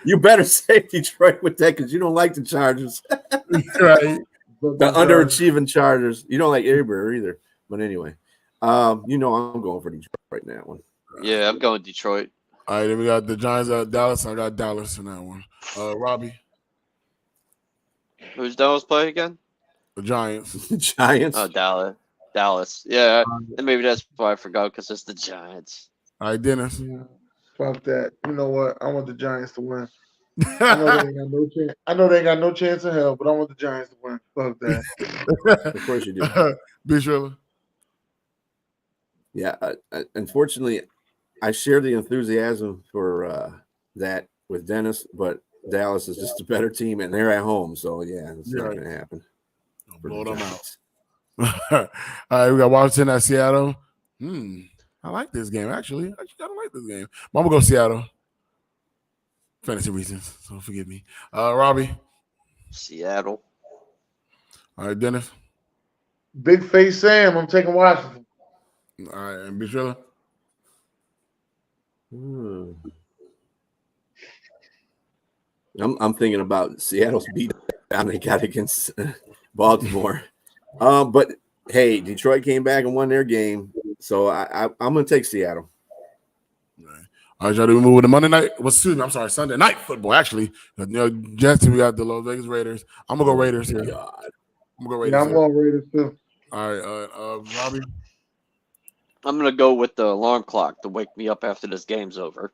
You better say Detroit with that because you don't like the Chargers. Right. The underachieving Chargers. You don't like Air either. But anyway, I'm going for Detroit right now. One. Yeah, I'm going Detroit. All right, then we got the Giants at Dallas. I got Dallas in that one. Robbie. Who's Dallas play again? The Giants. Giants. Oh, Dallas. Yeah, and maybe that's why I forgot because it's the Giants. All right, Dennis. Yeah, fuck that. You know what? I want the Giants to win. I know they ain't got no chance. I know they ain't got no chance in hell, but I want the Giants to win. Fuck that. Of course you do. Be sure. Yeah. Unfortunately, I share the enthusiasm for that with Dennis, but Dallas is just a better team, and they're at home. So, yeah, it's not going to happen. Blow them out. All right, we got Washington at Seattle. I like this game, actually. I don't like this game. I'm going to go Seattle. Fantasy reasons, so forgive me. Robbie. Seattle. All right, Dennis. Big face Sam. I'm taking Washington. All right, and Bishop. I'm thinking about Seattle's beat down they got against Baltimore. But hey, Detroit came back and won their game, so I'm going to take Seattle. All right, y'all. Do we move with the Monday night? Sunday night football. Actually, Jets. We got the Las Vegas Raiders. I'm gonna go Raiders here. I'm gonna go Raiders. Yeah, I'm going Raiders too. All right, Robbie. I'm gonna go with the alarm clock to wake me up after this game's over.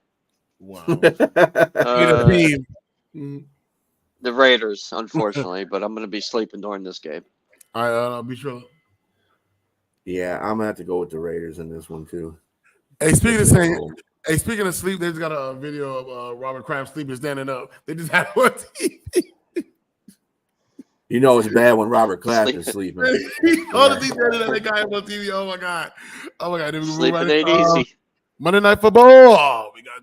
Wow. The Raiders, unfortunately, but I'm gonna be sleeping during this game. All right, be sure. Yeah, I'm gonna have to go with the Raiders in this one too. Hey, speaking of sleep, they just got a video of Robert Kraft sleeping standing up. They just had one TV. You know it's bad when Robert Kraft is sleeping. All the details that they got on TV. Oh my god. Sleeping ain't easy. Monday Night Football. We got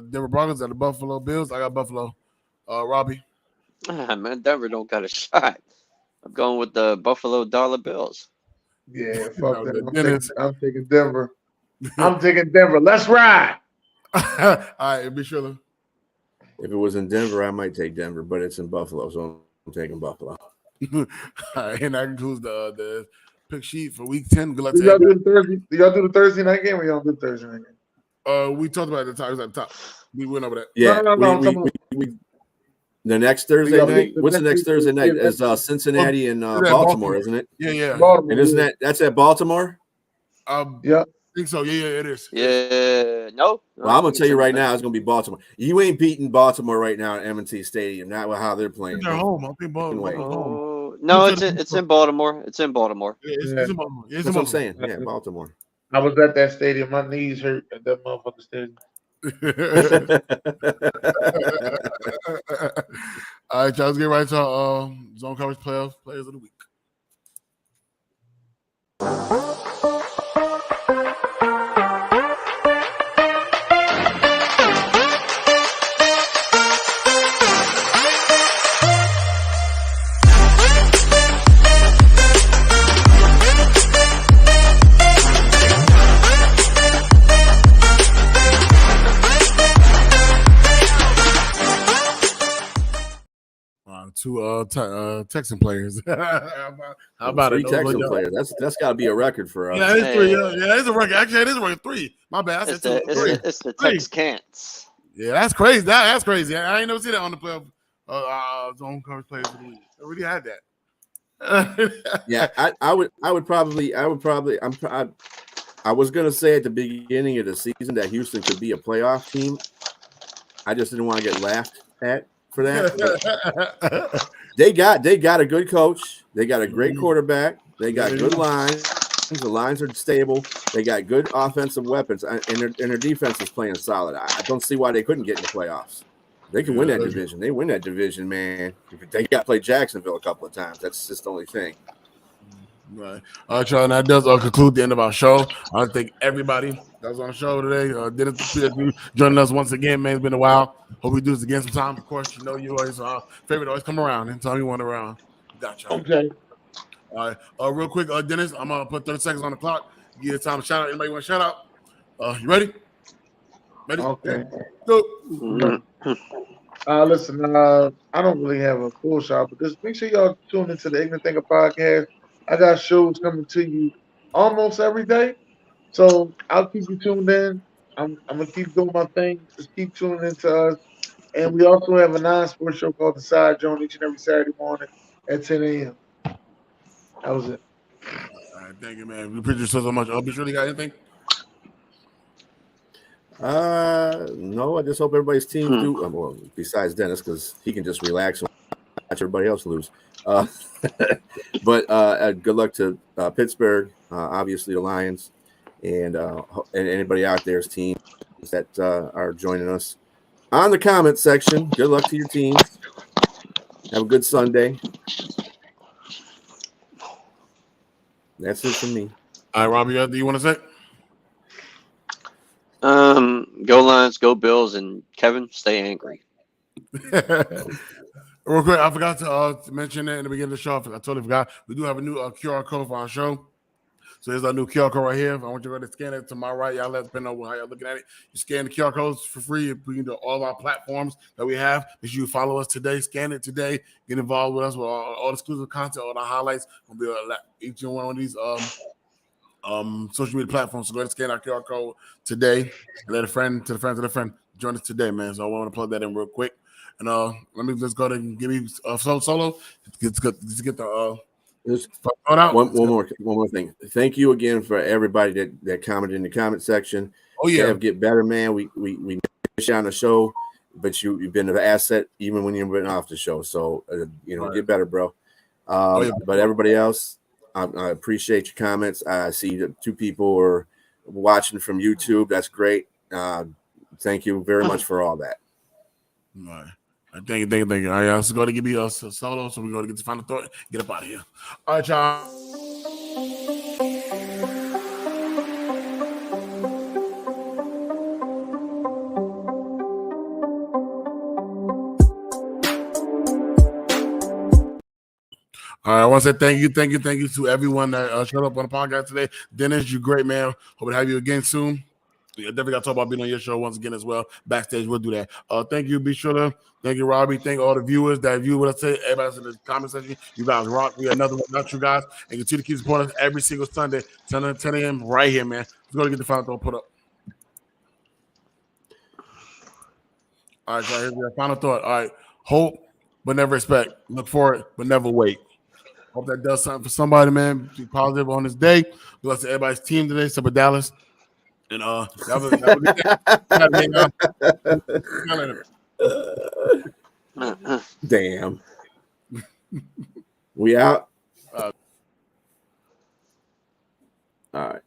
Denver Broncos at the Buffalo Bills. I got Buffalo. Robbie. Man, Denver don't got a shot. I'm going with the Buffalo Dollar Bills. Yeah, fuck that. I'm taking Denver. I'm taking Denver. Let's ride. All right, be sure. If it was in Denver, I might take Denver, but it's in Buffalo, so I'm taking Buffalo. All right, and that concludes the pick sheet for week 10. Good luck to y'all do the Thursday night game or y'all do the Thursday night game? We talked about it at the top. We went over that. Yeah, no. The next Thursday night. What's the next Thursday night? It's Cincinnati and Baltimore, isn't it? Yeah. Baltimore, and isn't that's at Baltimore? Yeah. I think so. Yeah, it is. Yeah, no. Well, I'm gonna tell you right now, it's gonna be Baltimore. You ain't beating Baltimore right now at M&T Stadium. Not with how they're playing. They're home. I think Baltimore's home. No, it's in Baltimore. It's in Baltimore. Yeah, it's in Baltimore. That's what I'm saying. Yeah, Baltimore. I was at that stadium. My knees hurt at that motherfucking stadium. All right, y'all. Let's get right to our zone coverage players of the week. Two Texan players. How about three it? Texan players. That's got to be a record for us. Yeah, it's three. Yeah, it's a record. Actually, it is a record. 3. My bad. It's the Texans. Yeah, that's crazy. That's crazy. I ain't never seen that on the playoff zone coverage players of the week. I really had that. Yeah, I was gonna say at the beginning of the season that Houston could be a playoff team. I just didn't want to get laughed at for that. They got a good coach. They got a great quarterback. They got good lines. The lines are stable. They got good offensive weapons, and their defense is playing solid. I don't see why they couldn't get in the playoffs. They can win that division. They win that division, man. They got to play Jacksonville a couple of times. That's just the only thing. Right. All right, y'all. And that does conclude the end of our show. I want to thank everybody that was on the show today. Dennis, joining us once again, man. It's been a while. Hope we do this again sometime. Of course, you always favorite always come around anytime you want around. Gotcha. Okay. All right. Real quick, Dennis, I'm gonna put 30 seconds on the clock. Give you time to shout out. Anybody want to shout out? You ready? Ready? Okay. Go. Listen, I don't really have a full shot, but just make sure y'all tune into the Ignorant Thinker podcast. I got shows coming to you almost every day, so I'll keep you tuned in. I'm gonna keep doing my thing. Just keep tuning into us, and we also have a non-sports show called The Side Joint each and every Saturday morning at 10 a.m. That was it. All right, thank you, man. We appreciate you so much. Be sure you got anything? No, I just hope everybody's teams do. Well, besides Dennis, because he can just relax and watch everybody else lose. But good luck to Pittsburgh, obviously the Lions, and anybody out there's teams that are joining us on the comment section. Good luck to your teams. Have a good Sunday. That's it from me. All right, Robbie, do you want to say? Go Lions, go Bills, and Kevin, stay angry. Real quick, I forgot to mention it in the beginning of the show. I totally forgot. We do have a new QR code for our show. So there's our new QR code right here. I want you to go to scan it to my right. Y'all let us know how y'all looking at it. You scan the QR codes for free. We can do all of our platforms that we have. Make sure you follow us today. Scan it today. Get involved with us with all the exclusive content, all the highlights. We'll be each and one of these social media platforms. So go ahead and scan our QR code today and let a friend to the friend to the friend join us today, man. So I want to plug that in real quick. And let me just go to give me solo. Let's get the one more thing. Thank you again for everybody that commented in the comment section. Oh yeah, get better, man. We miss you on the show, but you've been an asset even when you've been off the show. So right. Get better, bro. But everybody else, I appreciate your comments. I see that 2 people are watching from YouTube. That's great. Thank you very much for all that. All right. Thank you. All right, let's go to give me a solo, so we're going to get the final thought. Get up out of here. All right, y'all. All right, I want to say thank you to everyone that showed up on the podcast today. Dennis, you're great, man. Hope to have you again soon. Yeah, definitely got to talk about being on your show once again as well. Backstage, we'll do that. Thank you, be sure to thank you, Robbie. Thank all the viewers that view what I say. Everybody in the comment section, you guys rock. We got another one, not you guys, and continue to keep supporting us every single Sunday, 10 a.m. right here, man. Let's go to get the final thought put up. All right, so here's your final thought. All right, hope but never expect. Look for it but never wait. Hope that does something for somebody, man. Be positive on this day. Bless to everybody's team today, except for Dallas. And damn. We out. All right.